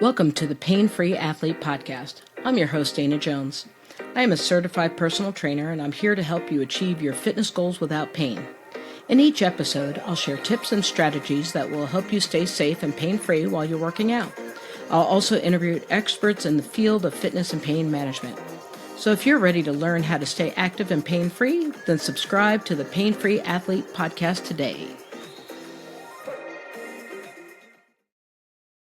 Welcome to the Pain-Free Athlete Podcast. I'm your host, Dana Jones. I am a certified personal trainer, and I'm here to help you achieve your fitness goals without pain. In each episode, I'll share tips and strategies that will help you stay safe and pain-free while you're working out. I'll also interview experts in the field of fitness and pain management. So if you're ready to learn how to stay active and pain-free, then subscribe to the Pain-Free Athlete Podcast today.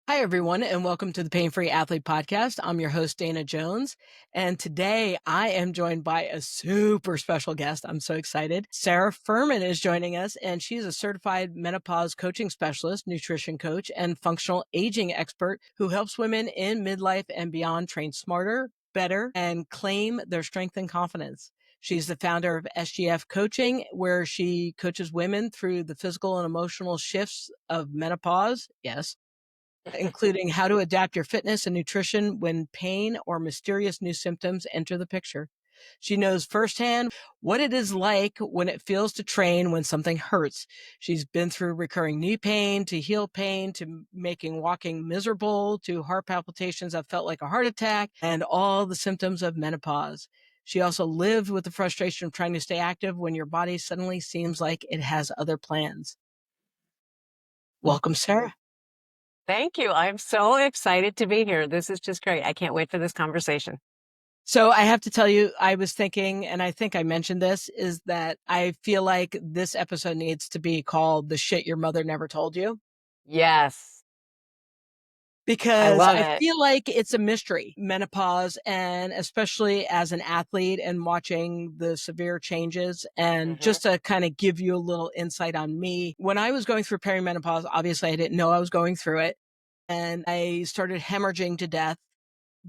Hi, everyone, and welcome to the Pain-Free Athlete Podcast. I'm your host, Dana Jones, and today I am joined by a super special guest. I'm so excited. Sarah Fuhrmann is joining us, and she's a certified menopause coaching specialist, nutrition coach, and functional aging expert who helps women in midlife and beyond train smarter, better, and claim their strength and confidence. She's the founder of SGF Coaching, where she coaches women through the physical and emotional shifts of menopause. Yes, including how to adapt your fitness and nutrition when pain or mysterious new symptoms enter the picture. She knows firsthand what it is like when it feels to train when something hurts. She's been through recurring knee pain to heel pain to making walking miserable to heart palpitations that felt like a heart attack and all the symptoms of menopause. She also lived with the frustration of trying to stay active when your body suddenly seems like it has other plans. Welcome, Sarah. Thank you. I'm so excited to be here. This is just great. I can't wait for this conversation. So I have to tell you, I was thinking, and I think I mentioned this, is that I feel like this episode needs to be called The Shit Your Mother Never Told You. Yes. Because love I it. feel like it's a mystery, menopause, and especially as an athlete and watching the severe changes. And just to kind of give you a little insight on me, when I was going through perimenopause, obviously I didn't know I was going through it. And I started hemorrhaging to death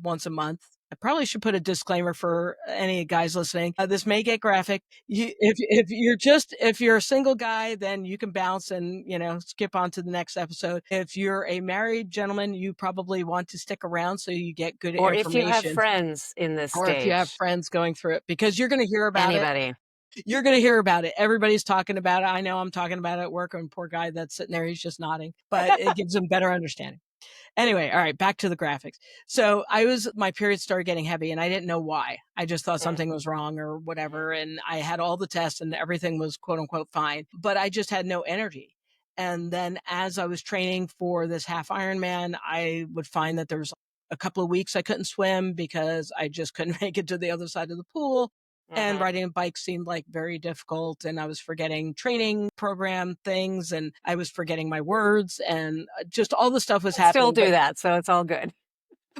once a month. I probably should put a disclaimer for any guys listening. This may get graphic. If you're a single guy, then you can bounce and, skip on to the next episode. If you're a married gentleman, you probably want to stick around so you get good Or if you have information. friends in this Or if you have stage. friends going through it, because you're going to hear about Anybody. it. You're going to hear about it. Everybody's talking about it. I know I'm talking about it at work, and poor guy that's sitting there, he's just nodding, but it gives him better understanding. Anyway, all right, back to the graphics. So my periods started getting heavy and I didn't know why. I just thought something was wrong or whatever. And I had all the tests and everything was quote unquote fine, but I just had no energy. And then as I was training for this half Ironman, I would find that there was a couple of weeks I couldn't swim because I just couldn't make it to the other side of the pool. And riding a bike seemed like very difficult. And I was forgetting training program things and I was forgetting my words and just all the stuff was happening. Still do that, so it's all good.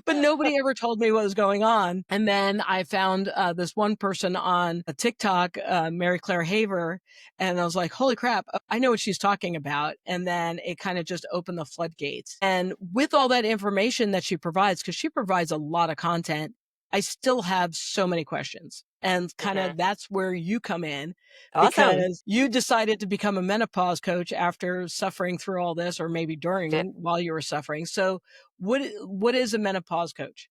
But nobody ever told me what was going on. And then I found this one person on a TikTok, Mary Claire Haver, and I was like, holy crap, I know what she's talking about. And then it kind of just opened the floodgates. And with all that information that she provides, because she provides a lot of content, I still have so many questions. And kind of that's where you come in. Awesome. Because you decided to become a menopause coach after suffering through all this, or maybe while you were suffering. So what is a menopause coach?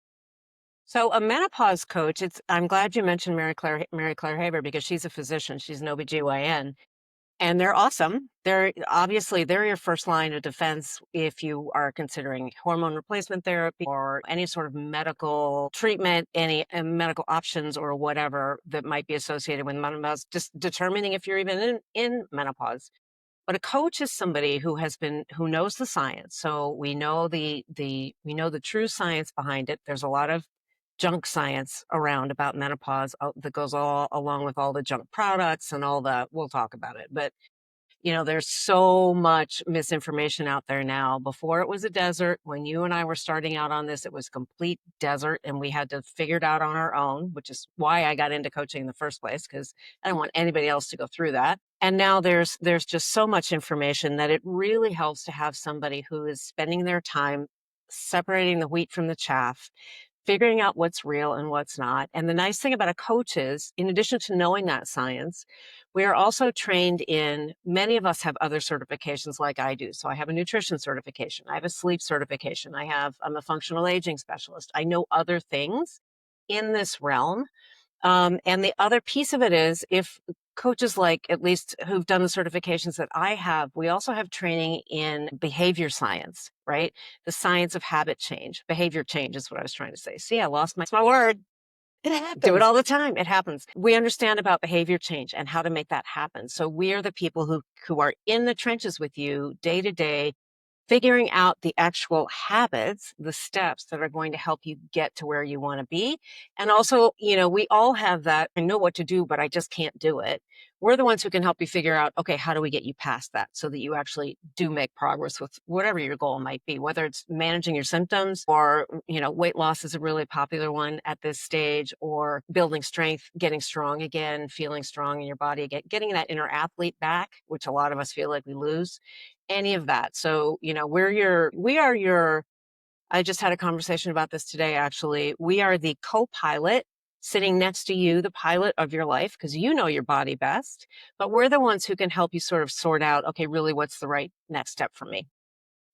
So a menopause coach, I'm glad you mentioned Mary Claire Haver because she's a physician. She's an OBGYN. And they're awesome. They're your first line of defense if you are considering hormone replacement therapy or any sort of medical treatment, any medical options or whatever that might be associated with menopause, just determining if you're even in menopause. But a coach is somebody who knows the science. So we know we know the true science behind it. There's a lot of junk science around about menopause that goes all along with all the junk products and we'll talk about it. But, there's so much misinformation out there now. Before it was a desert. When you and I were starting out on this, it was complete desert and we had to figure it out on our own, which is why I got into coaching in the first place, because I don't want anybody else to go through that. And now there's just so much information that it really helps to have somebody who is spending their time separating the wheat from the chaff, figuring out what's real and what's not. And the nice thing about a coach is, in addition to knowing that science, we are also trained many of us have other certifications like I do. So I have a nutrition certification. I have a sleep certification. I'm a functional aging specialist. I know other things in this realm And the other piece of it is if coaches, like at least who've done the certifications that I have, we also have training in behavior science, right? The science of habit change. Behavior change is what I was trying to say. See, I lost my word. It Do it happens. all the time. It happens. We understand about behavior change and how to make that happen. So we are the people who are in the trenches with you day to day, figuring out the actual habits, the steps that are going to help you get to where you want to be. And also, we all have that. I know what to do, but I just can't do it. We're the ones who can help you figure out, okay, how do we get you past that so that you actually do make progress with whatever your goal might be, whether it's managing your symptoms or, weight loss is a really popular one at this stage, or building strength, getting strong again, feeling strong in your body again, getting that inner athlete back, which a lot of us feel like we lose any of that. So, we are your, I just had a conversation about this today, actually. We are the co-pilot sitting next to you, the pilot of your life, because you know your body best, but we're the ones who can help you sort of sort out, okay, really, what's the right next step for me?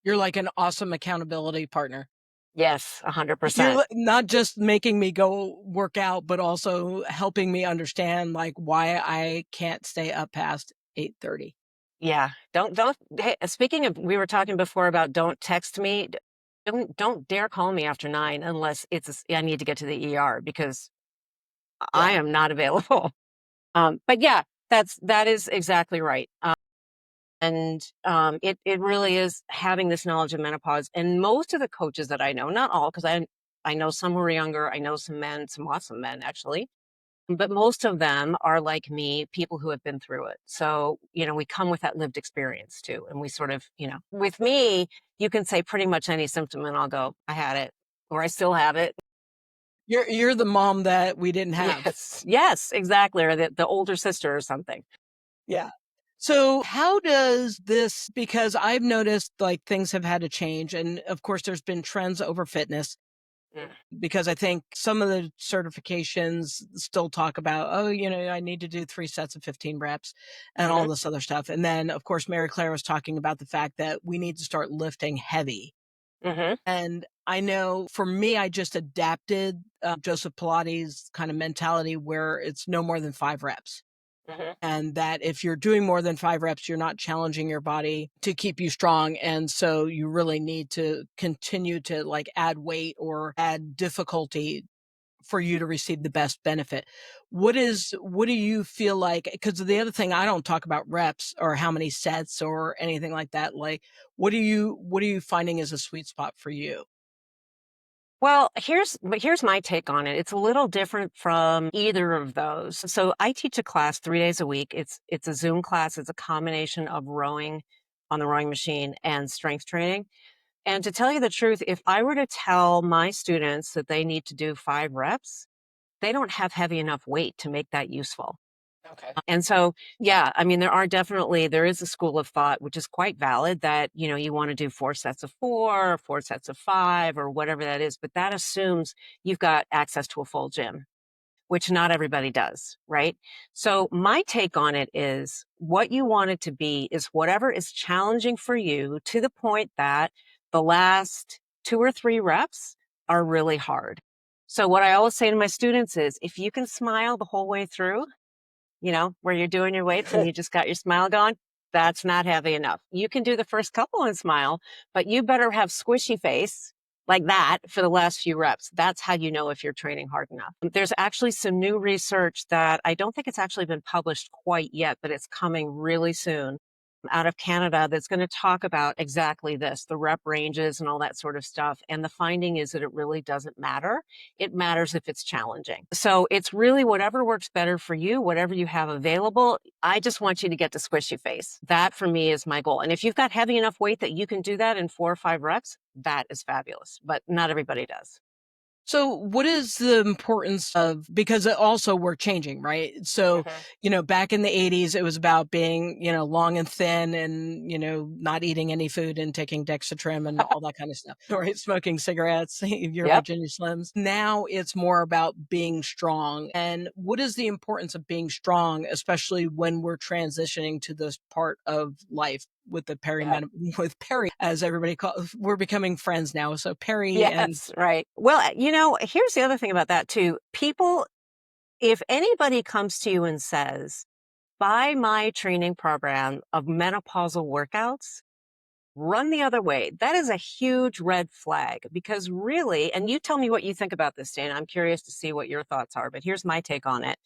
You're like an awesome accountability partner. Yes, You're 100%. not just making me go work out, but also helping me understand like why I can't stay up past 8:30. Yeah. Hey, speaking of, we were talking before about don't text me. Don't dare call me after 9 unless I need to get to the ER because I Yeah. am not available. But yeah, that is exactly right. And it really is having this knowledge of menopause. And most of the coaches that I know, not all, because I know some who are younger, I know some men, some awesome men actually, but most of them are like me, people who have been through it. So, we come with that lived experience too. And we sort of, with me, you can say pretty much any symptom and I'll go, I had it, or I still have it. You're the mom that we didn't have. Yes, yes, exactly. Or the older sister or something. Yeah. So how does this, because I've noticed like things have had to change. And of course, there's been trends over fitness Mm, because I think some of the certifications still talk about, oh, I need to do 3 sets of 15 reps and all mhm, this other stuff. And then, of course, Mary Claire was talking about the fact that we need to start lifting heavy. mhm, And I know for me, I just adapted Joseph Pilates' kind of mentality where it's no more than 5 reps. mhm. And that if you're doing more than 5 reps, you're not challenging your body to keep you strong. And so you really need to continue to like add weight or add difficulty for you to receive the best benefit. What do you feel like? Because the other thing, I don't talk about reps or how many sets or anything like that. Like, what are you finding is a sweet spot for you? Well, here's my take on it. It's a little different from either of those. So I teach a class 3 days a week. It's a Zoom class. It's a combination of rowing on the rowing machine and strength training. And to tell you the truth, if I were to tell my students that they need to do 5 reps, they don't have heavy enough weight to make that useful. Okay. And so, yeah, I mean, there is a school of thought, which is quite valid, that, you want to do 4 sets of four, or 4 sets of five, or whatever that is. But that assumes you've got access to a full gym, which not everybody does, right? So my take on it is what you want it to be is whatever is challenging for you to the point that the last 2 or 3 reps are really hard. So what I always say to my students is if you can smile the whole way through, where you're doing your weights and you just got your smile going, that's not heavy enough. You can do the first couple and smile, but you better have squishy face like that for the last few reps. That's how you know if you're training hard enough. There's actually some new research that I don't think it's actually been published quite yet, but it's coming really soon out of Canada that's going to talk about exactly this, the rep ranges and all that sort of stuff. And the finding is that it really doesn't matter. It matters if it's challenging. So it's really whatever works better for you, whatever you have available. I just want you to get to squishy face. That for me is my goal. And if you've got heavy enough weight that you can do that in 4 or 5 reps, that is fabulous. But not everybody does. So what is the importance of, because also we're changing, right? So, Mhm. back in the 80s, it was about being, long and thin and, not eating any food and taking Dexatrim and all that kind of stuff, right? Smoking cigarettes, your Yep. Virginia Slims. Now it's more about being strong. And what is the importance of being strong, especially when we're transitioning to this part of life with the Yeah. with peri, as everybody calls, we're becoming friends now. So peri and Yes, right. Well, here's the other thing about that too. People if anybody comes to you and says, buy my training program of menopausal workouts, run the other way. That is a huge red flag because really, and you tell me what you think about this, Dana. I'm curious to see what your thoughts are, but here's my take on it.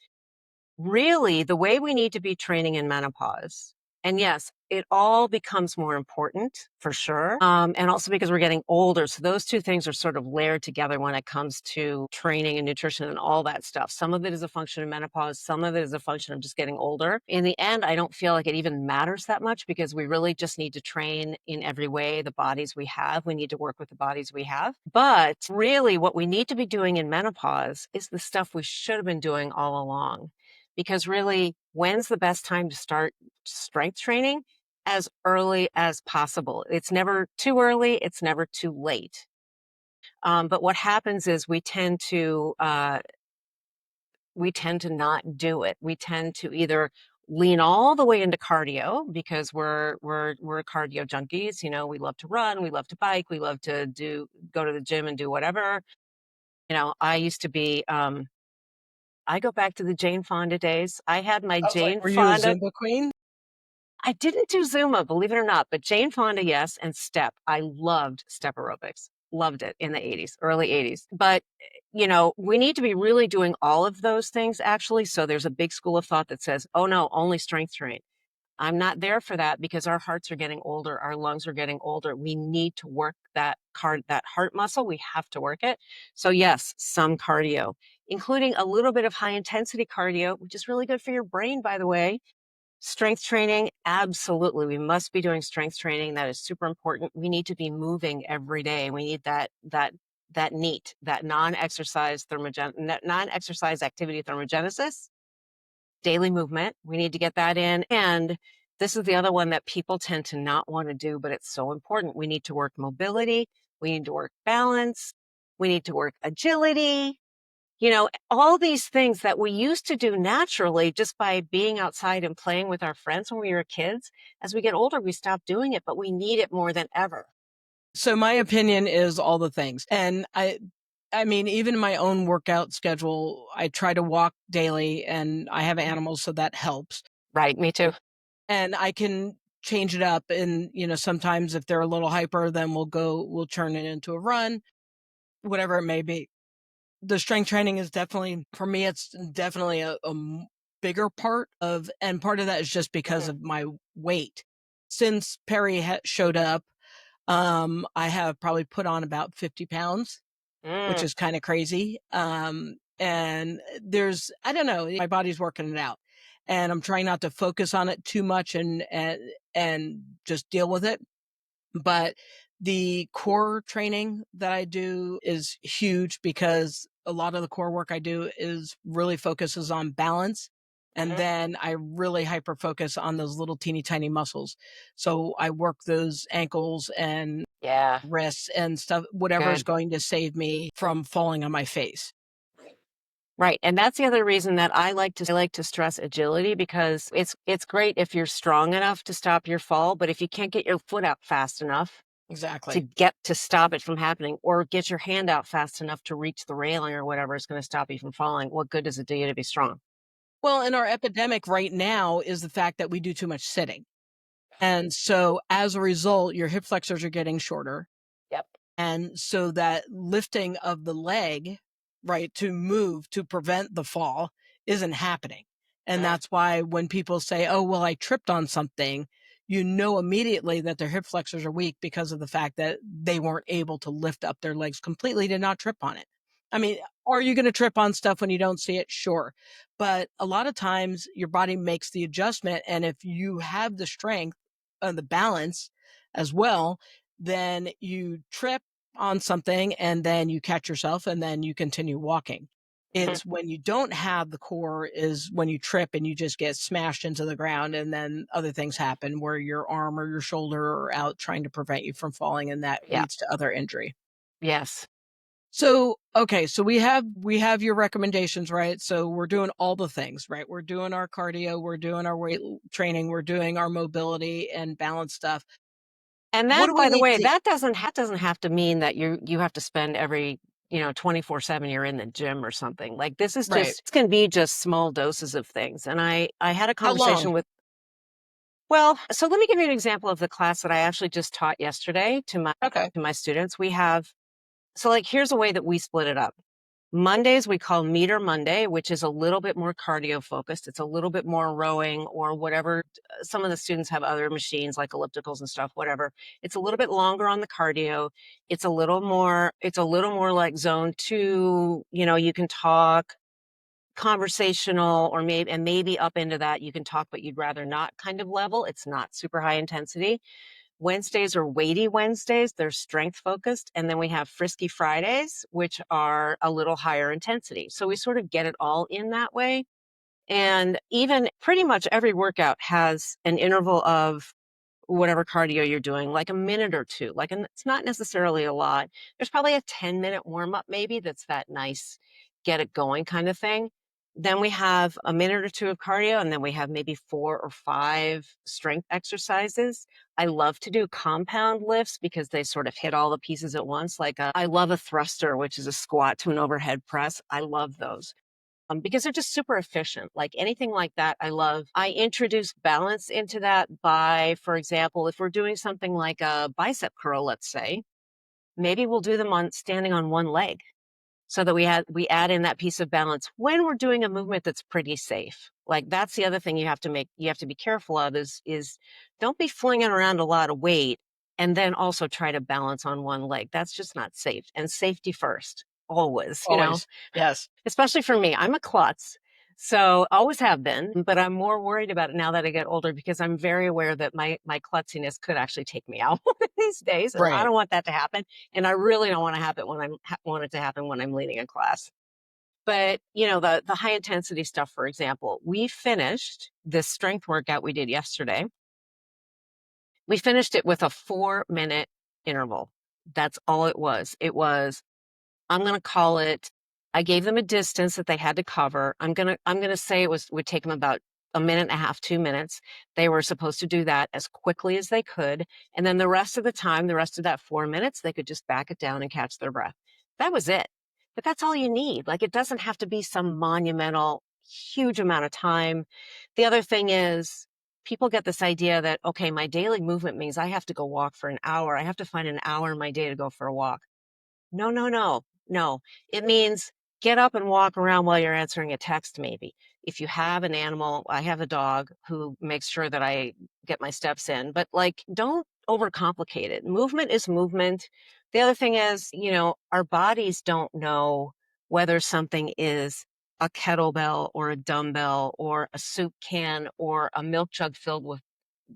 Really, the way we need to be training in menopause, and yes, it all becomes more important for sure. And also because we're getting older. So those two things are sort of layered together when it comes to training and nutrition and all that stuff. Some of it is a function of menopause, some of it is a function of just getting older. In the end, I don't feel like it even matters that much because we really just need to train in every way the bodies we have. We need to work with the bodies we have. But really, what we need to be doing in menopause is the stuff we should have been doing all along. Because really, when's the best time to start strength training? As early as possible. It's never too early, it's never too late. But what happens is we tend to not do it. We tend to either lean all the way into cardio because we're cardio junkies. You know, we love to run, we love to bike, we love to go to the gym and do whatever. You know, I used to be I go back to the Jane Fonda days. I had my I was like, Jane were you a Fonda. Zumba queen? I didn't do Zumba, believe it or not, but Jane Fonda, yes, and step. I loved step aerobics. Loved it in the 80s, early 80s. But, you know, we need to be really doing all of those things actually. So there's a big school of thought that says, oh no, only strength train. I'm not there for that because our hearts are getting older, our lungs are getting older. We need to work that heart muscle. We have to work it. So yes, some cardio, including a little bit of high intensity cardio, which is really good for your brain, by the way. Strength training, absolutely. We must be doing strength training. That is super important. We need to be moving every day. We need that NEAT, that non-exercise activity thermogenesis, daily movement. We need to get that in. And this is the other one that people tend to not want to do, but it's so important. We need to work mobility. We need to work balance. We need to work agility. You know, all these things that we used to do naturally just by being outside and playing with our friends when we were kids. As we get older, we stop doing it, but we need it more than ever. So my opinion is all the things. And I mean, even my own workout schedule, I try to walk daily and I have animals, so that helps. Right, me too. And I can change it up. And, you know, sometimes if they're a little hyper, then we'll turn it into a run, whatever it may be. The strength training is definitely, for me, it's definitely bigger part of, and part of that is just because Mhm. of my weight. Since Perry showed up, I have probably put on about 50 pounds, which Mm, is kind of crazy. And I don't know, my body's working it out and I'm trying not to focus on it too much and just deal with it. But the core training that I do is huge because a lot of the core work I do is really focuses on balance. And mhm. then I really hyper focus on those little teeny tiny muscles. So I work those ankles and Yeah, wrists and stuff, whatever is good. going to save me from falling on my face. Right. And that's the other reason that I like to stress agility because it's great if you're strong enough to stop your fall, but if you can't get your foot out fast enough to Exactly. get to stop it from happening or get your hand out fast enough to reach the railing or whatever is going to stop you from falling, what good does it do you to be strong? Well, and our epidemic right now is the fact that we do too much sitting. And so as a result, your hip flexors are getting shorter. Yep. And so that lifting of the leg, right, to move to prevent the fall isn't happening. And Mm, that's why when people say, oh, well, I tripped on something, you know immediately that their hip flexors are weak because of the fact that they weren't able to lift up their legs completely to not trip on it. I mean, are you going to trip on stuff when you don't see it? Sure. But a lot of times your body makes the adjustment. And if you have the strength and the balance as well, then you trip on something and then you catch yourself and then you continue walking. mhm. It's when you don't have the core is when you trip and you just get smashed into the ground and then other things happen where your arm or your shoulder are out trying to prevent you from falling and that Yeah. leads to other injury. Yes. So, okay, so we have your recommendations, right? So we're doing all the things, right? We're doing our cardio, we're doing our training, we're doing our mobility and balance stuff. And What that, do we by the need way, to that doesn't have to mean that you have to spend every, 24/7 you're in the gym or something. Like Right. this can be just small doses of things. And I had a How long? conversation with, well, so let me give you an example of the class that I actually just taught yesterday Okay. to my students. We have, so like, here's a way that we split it up. Mondays we call Meter Monday, which is a little bit more cardio focused. It's a little bit more rowing or whatever. Some of the students have other machines like ellipticals and stuff, whatever. It's a little bit longer on the cardio. It's a little more like zone 2. You can talk conversational, or maybe up into that you can talk, but you'd rather not kind of level. It's not super high intensity. Wednesdays are weighty Wednesdays. They're strength focused. And then we have frisky Fridays, which are a little higher intensity. So we sort of get it all in that way. And even pretty much every workout has an interval of whatever cardio you're doing, like a minute or two. Like, and it's not necessarily a lot. There's probably a 10-minute warm up, maybe, that's that nice, get it going kind of thing. Then we have a minute or two of cardio, and then we have maybe 4 or 5 strength exercises. I love to do compound lifts because they sort of hit all the pieces at once. I love a thruster, which is a squat to an overhead press. I love those because they're just super efficient. Like anything like that, I love. I introduce balance into that by, for example, if we're doing something like a bicep curl, let's say, maybe we'll do them on standing on one leg so that we add in that piece of balance when we're doing a movement that's pretty safe. Like that's the other thing you have to be careful of is don't be flinging around a lot of weight and then also try to balance on one leg. That's just not safe. And safety first, always. Always. Yes. Especially for me, I'm a klutz. So always have been, but I'm more worried about it now that I get older because I'm very aware that my klutziness could actually take me out one of these days, and I Right. don't want that to happen. And I really don't want to have it want it to happen when I'm leading a class. But the high intensity stuff, for example, we finished this strength workout we did yesterday. We finished it with a 4-minute interval. That's all it was. I'm going to call it, I gave them a distance that they had to cover. I'm going to say would take them about a minute and a half, 2 minutes. They were supposed to do that as quickly as they could. And then the rest of the time, the rest of that 4 minutes, they could just back it down and catch their breath. That was it. But that's all you need. Like, it doesn't have to be some monumental, huge amount of time. The other thing is, people get this idea that, okay, my daily movement means I have to go walk for an hour. I have to find an hour in my day to go for a walk. No, no, no, no. It means get up and walk around while you're answering a text, maybe. If you have an animal, I have a dog who makes sure that I get my steps in, but like, don't overcomplicate it. Movement is movement. The other thing is, our bodies don't know whether something is a kettlebell or a dumbbell or a soup can or a milk jug filled with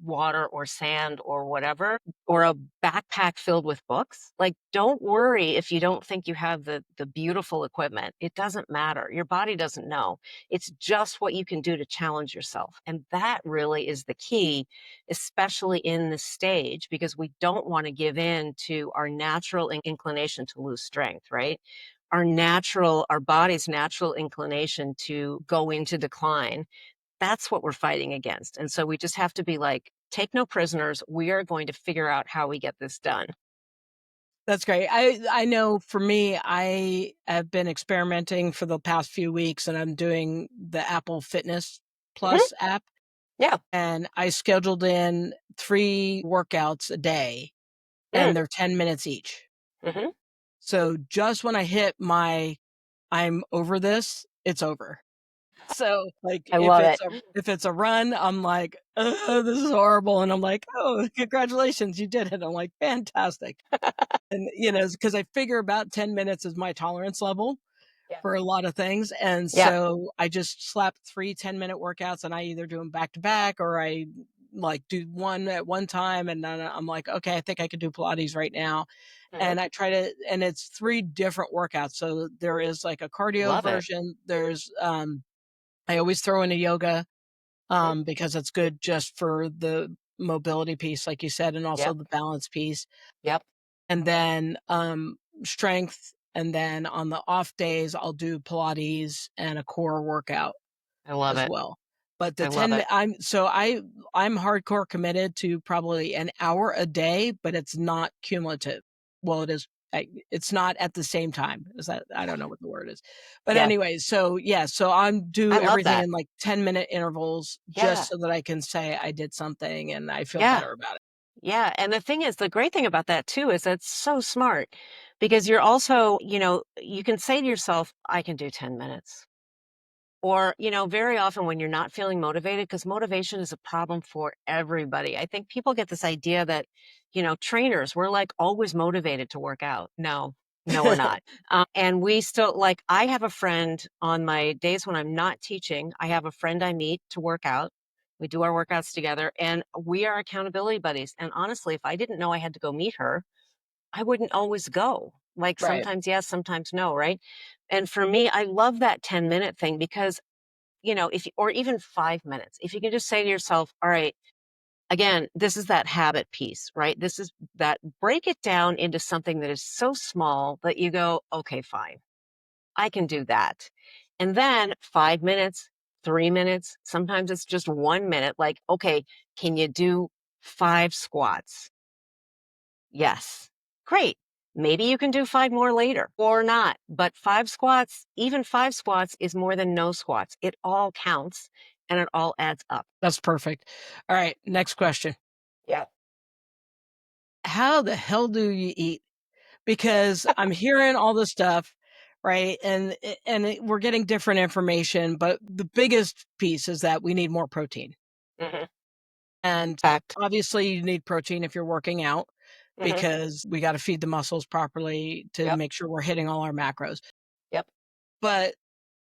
water or sand or whatever, or a backpack filled with books. Like, don't worry if you don't think you have the beautiful equipment. It doesn't matter. Your body doesn't know. It's just what you can do to challenge yourself. And that really is the key, especially in this stage, because we don't want to give in to our natural inclination to lose strength, right? Our body's natural inclination to go into decline, that's what we're fighting against. And so we just have to be like, take no prisoners. We are going to figure out how we get this done. That's great. I know for me, I have been experimenting for the past few weeks, and I'm doing the Apple Fitness Hmm. Plus app, Yeah. and I scheduled in 3 workouts a day, Mm. and they're 10 minutes each. Hmm. So just when I hit my "I'm over this," it's over. So, like, I love it. if it's a run, I'm like, "Ugh, this is horrible," and I'm like, "Oh, congratulations, you did it." I'm like, "Fantastic." And, because I figure about 10 minutes is my tolerance level Yeah. for a lot of things, and Yeah. so I just slap 3 10-minute workouts, and I either do them back to back or I, like, do one at one time, and then I'm like, "Okay, I think I could do Pilates right now." Hmm. And I try to and it's 3 different workouts, so there is, like, a cardio Love it. version, there's, I always throw in a yoga, Hmm. because it's good just for the mobility piece, like you said, and also Yep. the balance piece. Yep. And then, strength, and then on the off days, I'll do Pilates and a core workout I love as it. well. But the I love 10 mi it. I'm hardcore committed to probably an hour a day, but it's not cumulative. Well, it is it's not at the same time. Is that, I don't know what the word is. But Yeah. anyway, so yeah, so I'm I do love everything that. in like 10-minute intervals Yeah. just so that I can say I did something and I feel Yeah. better about it. Yeah. And the thing is, the great thing about that too is that's so smart because you're also, you can say to yourself, I can do 10 minutes. Or, very often when you're not feeling motivated, because motivation is a problem for everybody. I think people get this idea that, trainers, we're like always motivated to work out. No, no, we're not. And we still, like, I have a friend on my days when I'm not teaching, I have a friend I meet to work out. We do our workouts together and we are accountability buddies. And honestly, if I didn't know I had to go meet her, I wouldn't always go. Like Right. sometimes yes, sometimes no, right? And for me, I love that 10-minute thing because if you, or even 5 minutes, if you can just say to yourself, all right, again, this is that habit piece, right? This is that break it down into something that is so small that you go, okay, fine, I can do that. And then 5 minutes, 3 minutes, sometimes it's just 1 minute. Like, okay, can you do 5 squats? Yes. Great. Maybe you can do 5 more later or not. But 5 squats, even 5 squats is more than no squats. It all counts and it all adds up. That's perfect. All right, next question. Yeah. How the hell do you eat? Because I'm hearing all this stuff, right? We're getting different information, but the biggest piece is that we need more protein. Hmm. And Fact. obviously you need protein if you're working out Hmm. because we got to feed the muscles properly to Yep. make sure we're hitting all our macros. Yep. But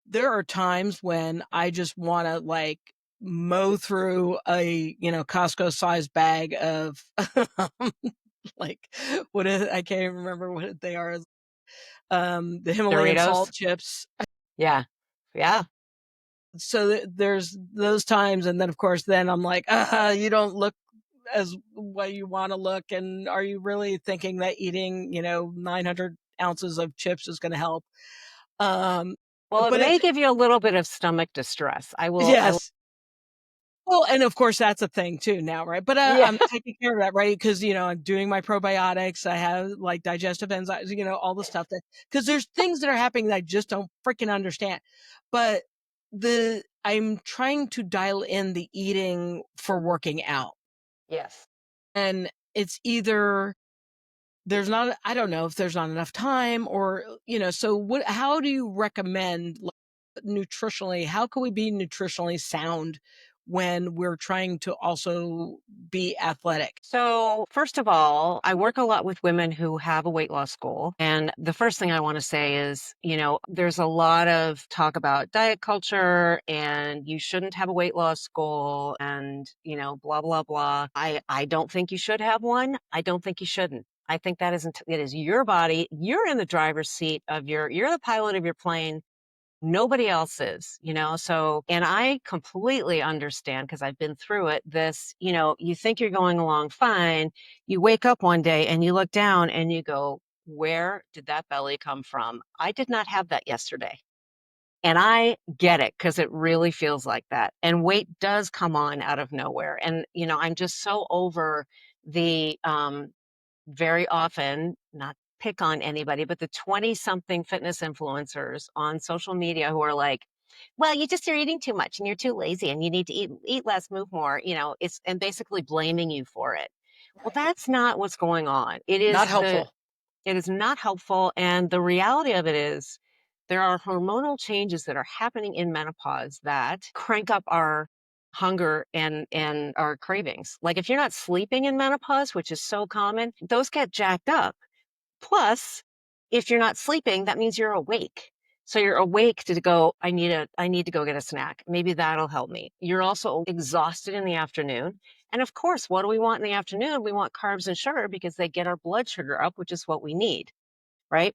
there are times when I just want to like mow through a, Costco sized bag of like what is, I can't even remember what they are. The Himalayan Doritos. salt chips. Yeah. Yeah. So there's those times, and then of course, then I'm like, you don't look as what you want to look, and are you really thinking that eating, 900 ounces of chips is going to help? Um, Well, it but may it's give you a little bit of stomach distress. I will. yes. Well, and of course that's a thing too now, right? But Yeah. I'm taking care of that, right? Because I'm doing my probiotics. I have like digestive enzymes, all the stuff that because there's things that are happening that I just don't freaking understand. But I'm trying to dial in the eating for working out, Yes. and it's either there's not, I don't know if there's not enough time or so what? How do you recommend like, nutritionally? How can we be nutritionally sound when we're trying to also be athletic? So, first of all, I work a lot with women who have a weight loss goal. And the first thing I want to say is, there's a lot of talk about diet culture and you shouldn't have a weight loss goal and, blah, blah, blah. I don't think you should have one. I don't think you shouldn't. I think that isn't, it is your body. You're in the driver's seat of you're the pilot of your plane. Nobody else is, so, and I completely understand because I've been through it. This, you think you're going along fine. You wake up one day and you look down and you go, where did that belly come from? I did not have that yesterday. And I get it because it really feels like that. And weight does come on out of nowhere. And, I'm just so over the very often, not pick on anybody, but the 20 something fitness influencers on social media who are like, well, you're eating too much and you're too lazy and you need to eat less, move more, it's and basically blaming you for it. Well, Right. that's not what's going on. Not helpful. It is not helpful. And the reality of it is there are hormonal changes that are happening in menopause that crank up our hunger and our cravings. Like if you're not sleeping in menopause, which is so common, those get jacked up. Plus, if you're not sleeping, that means you're awake. So you're awake to go, I need to go get a snack. Maybe that'll help me. You're also exhausted in the afternoon. And of course, what do we want in the afternoon? We want carbs and sugar because they get our blood sugar up, which is what we need, right?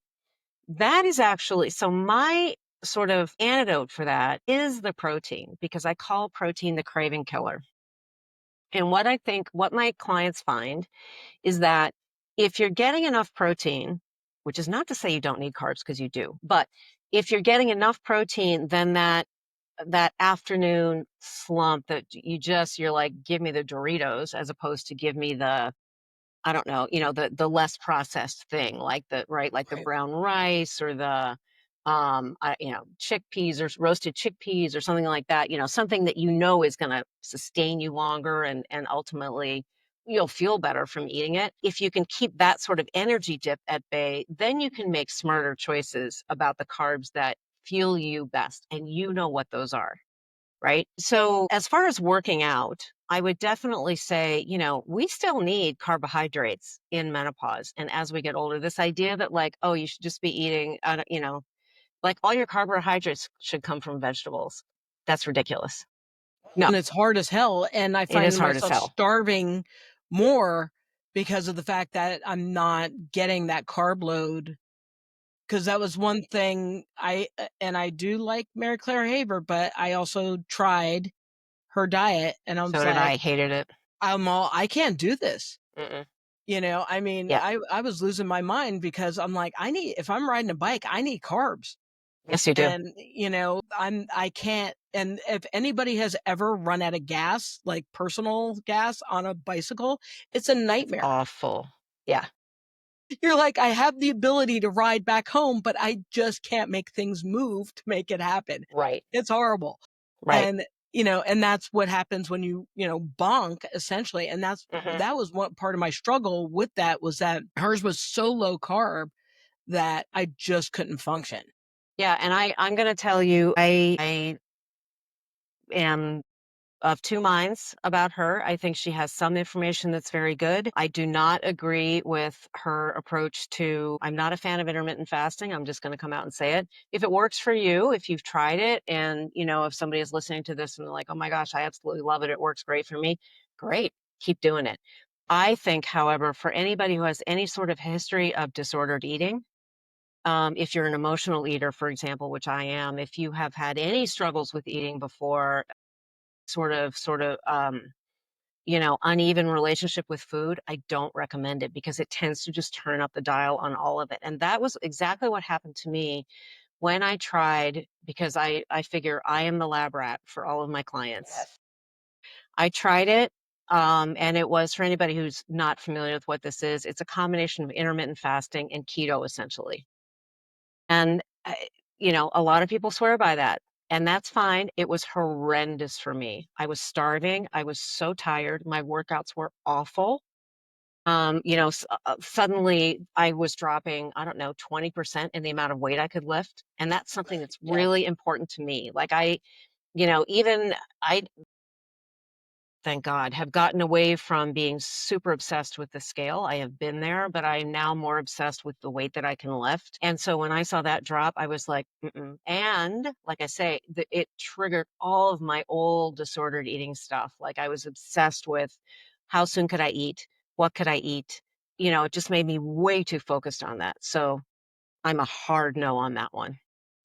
That is actually, so my sort of antidote for that is the protein because I call protein the craving killer. And what my clients find is that if you're getting enough protein, which is not to say you don't need carbs because you do, but if you're getting enough protein, then that afternoon slump that you're like, give me the Doritos as opposed to give me the, I don't know, the less processed thing, like like the Right. brown rice or the, chickpeas or roasted chickpeas or something like that, something that is gonna sustain you longer and ultimately you'll feel better from eating it. If you can keep that sort of energy dip at bay, then you can make smarter choices about the carbs that fuel you best, and you know what those are. Right. So, as far as working out, I would definitely say, we still need carbohydrates in menopause. And as we get older, this idea that, like, oh, you should just be eating, like all your carbohydrates should come from vegetables. That's ridiculous. No, And it's hard as hell, and I it is find hard as myself hell. starving more because of the fact that I'm not getting that carb load. Because that was one thing and I do like Mary Claire Haver, but I also tried her diet, and I So was did like, I. Hated it. I can't do this." Mm-mm. I mean, Yeah. I was losing my mind because I'm like, if I'm riding a bike, I need carbs. Yes, you do. And, I can't. And if anybody has ever run out of gas, like personal gas on a bicycle, it's a It's nightmare. awful. Yeah. You're like, I have the ability to ride back home, but I just can't make things move to make it happen. Right. It's horrible. Right. And, and that's what happens when bonk essentially. And Hmm. that was one part of my struggle with that, was that hers was so low carb that I just couldn't function. Yeah. And I'm going to tell you, I am of two minds about her. I think she has some information that's very good. I do not agree with her approach to, I'm not a fan of intermittent fasting. I'm just going to come out and say it. If it works for you, if you've tried it, and, if somebody is listening to this and they're like, oh my gosh, I absolutely love it. It works great for me. Great. Keep doing it. I think, however, for anybody who has any sort of history of disordered eating, if you're an emotional eater, for example, which I am, if you have had any struggles with eating before, uneven relationship with food, I don't recommend it because it tends to just turn up the dial on all of it. And that was exactly what happened to me when I tried, because I figure I am the lab rat for all of my clients. Yes. I tried it. And it was, for anybody who's not familiar with what this is, it's a combination of intermittent fasting and keto essentially. And, a lot of people swear by that, and that's fine. It was horrendous for me. I was starving. I was so tired. My workouts were awful. Suddenly I was dropping, I don't know, 20% in the amount of weight I could lift. And that's something that's Yeah. really important to me. Like even I, thank God, have gotten away from being super obsessed with the scale. I have been there, but I'm now more obsessed with the weight that I can lift. And so when I saw that drop, I was like, mm-mm. And like I say, it triggered all of my old disordered eating stuff. Like I was obsessed with how soon could I eat? What could I eat? It just made me way too focused on that. So I'm a hard no on that one.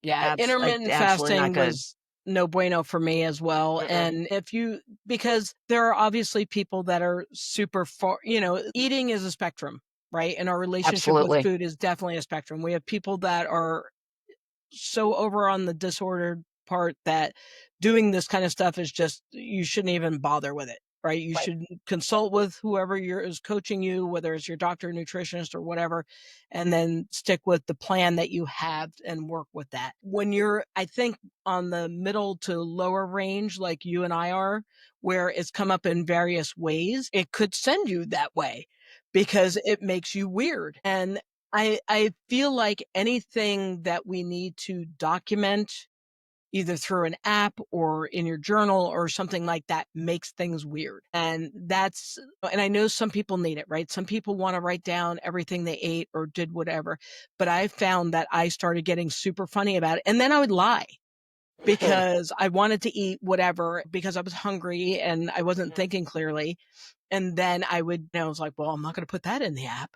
Yeah, intermittent Absolutely not fasting good. was no bueno for me as well. Mm-mm. And because there are obviously people that are super far, eating is a spectrum, right? And our relationship with Absolutely. food is definitely a spectrum. We have people that are so over on the disordered part that doing this kind of stuff is just, you shouldn't even bother with it, right? You Right. should consult with whoever is coaching you, whether it's your doctor, nutritionist, or whatever, and then stick with the plan that you have and work with that. When you're, I think, on the middle to lower range, like you and I are, where it's come up in various ways, it could send you that way because it makes you weird. And I feel like anything that we need to document, either through an app or in your journal or something like that, makes things weird. And I know some people need it, right? Some people want to write down everything they ate or did whatever. But I found that I started getting super funny about it. And then I would lie because I wanted to eat whatever because I was hungry and I wasn't Mhm. thinking clearly. And then I was like, well, I'm not going to put that in the app.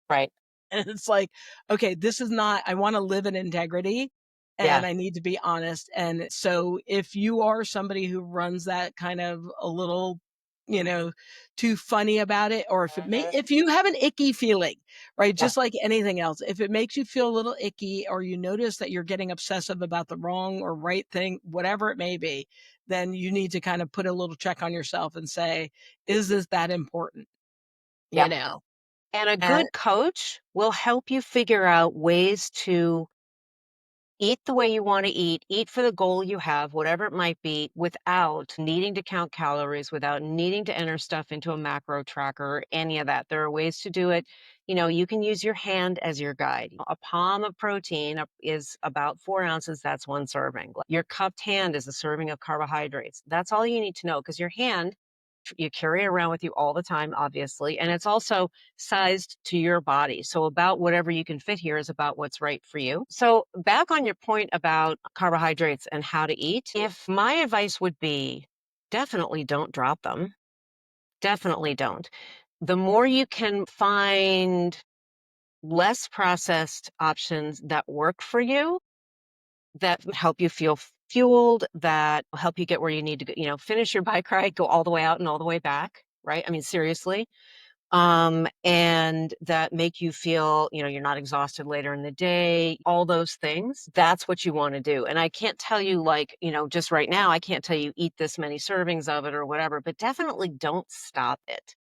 Right. And it's like, okay, this is not, I want to live in integrity and Yeah. I need to be honest. And so if you are somebody who runs that kind of a little, you know, too funny about it, or Mhm. if you have an icky feeling, right? Yeah. Just like anything else, if it makes you feel a little icky or you notice that you're getting obsessive about the wrong or right thing, whatever it may be, then you need to kind of put a little check on yourself and say, is this that important? You Yeah. know? And a And good coach will help you figure out ways to eat the way you want to eat for the goal you have, whatever it might be, without needing to count calories, without needing to enter stuff into a macro tracker, any of that. There are ways to do it. You can use your hand as your guide. A palm of protein is about 4 ounces. That's one serving. Your cupped hand is a serving of carbohydrates. That's all you need to know because your hand you carry it around with you all the time, obviously. And it's also sized to your body. So, about whatever you can fit here is about what's right for you. So, back on your point about carbohydrates and how to eat, if my advice would be definitely don't drop them, definitely don't. The more you can find less processed options that work for you, that help you feel fueled, that help you get where you need to go, finish your bike ride, go all the way out and all the way back, right? I mean, seriously. And that make you feel, you're not exhausted later in the day, all those things. That's what you want to do. And I can't tell you, like, just right now, I can't tell you eat this many servings of it or whatever, but definitely don't stop it.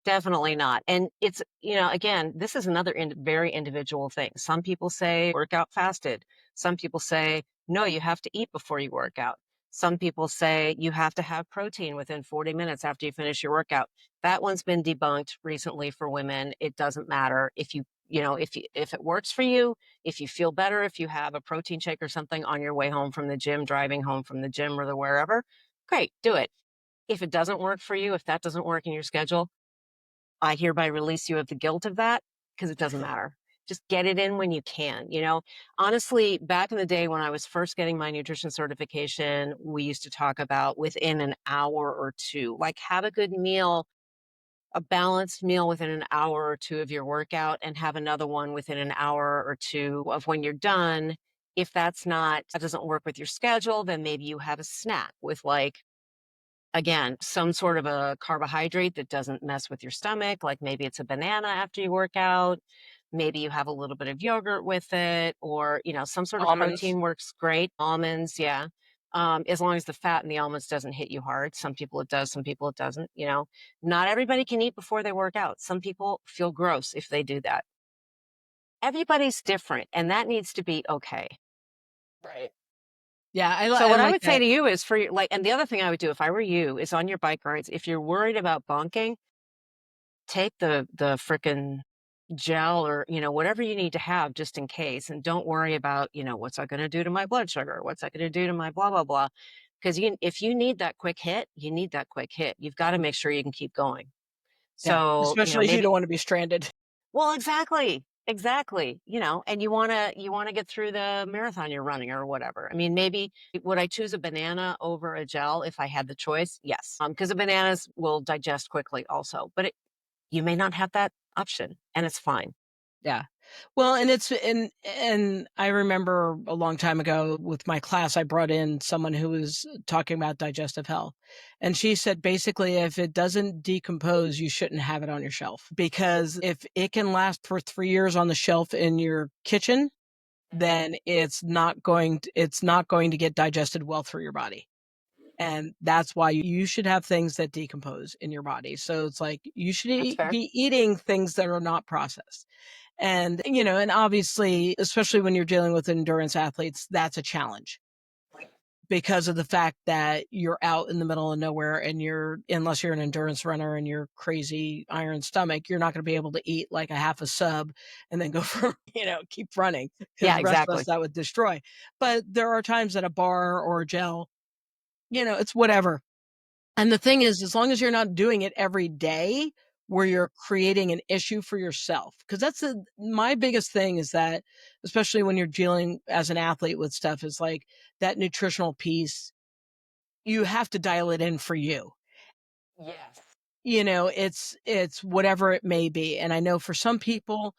Definitely not. And it's, again, this is another very individual thing. Some people say work out fasted. Some people say, no, you have to eat before you work out. Some people say you have to have protein within 40 minutes after you finish your workout. That one's been debunked recently for women. It doesn't matter if it works for you, if you feel better, if you have a protein shake or something on your way home from the gym, driving home from the gym or the wherever, great, do it. If it doesn't work for you, if that doesn't work in your schedule, I hereby release you of the guilt of that because it doesn't matter. Just get it in when you can. Honestly, back in the day when I was first getting my nutrition certification, we used to talk about within an hour or two, like have a good meal, a balanced meal within an hour or two of your workout, and have another one within an hour or two of when you're done. If that doesn't work with your schedule, then maybe you have a snack with, like, again, some sort of a carbohydrate that doesn't mess with your stomach, like maybe it's a banana after you work out. Maybe you have a little bit of yogurt with it, or, some sort of almonds. protein works great. Almonds, yeah. As long as the fat in the almonds doesn't hit you hard. Some people it does, some people it doesn't. Not everybody can eat before they work out. Some people feel gross if they do that. Everybody's different, and that needs to be okay. Right. Yeah, So I what I like would say that. to you is for your, like, and the other thing I would do if I were you is on your bike rides, if you're worried about bonking, take the frickin' gel or, whatever you need to have just in case. And don't worry about, what's that going to do to my blood sugar? What's that going to do to my blah, blah, blah. Because if you need that quick hit, you need that quick hit. You've got to make sure you can keep going. Yeah, So, especially if you maybe, don't wanna be stranded. well, exactly. Exactly. And you want to get through the marathon you're running or whatever. I mean, maybe would I choose a banana over a gel if I had the choice? Yes. Because the bananas will digest quickly also. But you may not have that option, and it's fine. Yeah. Well, and I remember a long time ago with my class, I brought in someone who was talking about digestive health. And she said, basically, if it doesn't decompose, you shouldn't have it on your shelf because if it can last for 3 years on the shelf in your kitchen, then it's not going to get digested well through your body. And that's why you should have things that decompose in your body. So it's like you should That's fair. be eating things that are not processed. And, and obviously, especially when you're dealing with endurance athletes, that's a challenge because of the fact that you're out in the middle of nowhere and unless you're an endurance runner and you're crazy iron stomach, you're not going to be able to eat like a half a sub and then go for, keep running because Yeah, the rest of us exactly. that would destroy. But there are times that a bar or a gel, it's whatever. And the thing is, as long as you're not doing it every day where you're creating an issue for yourself, because my biggest thing is that, especially when you're dealing as an athlete with stuff, is like that nutritional piece, you have to dial it in for you. Yes. It's whatever it may be. And I know for some people,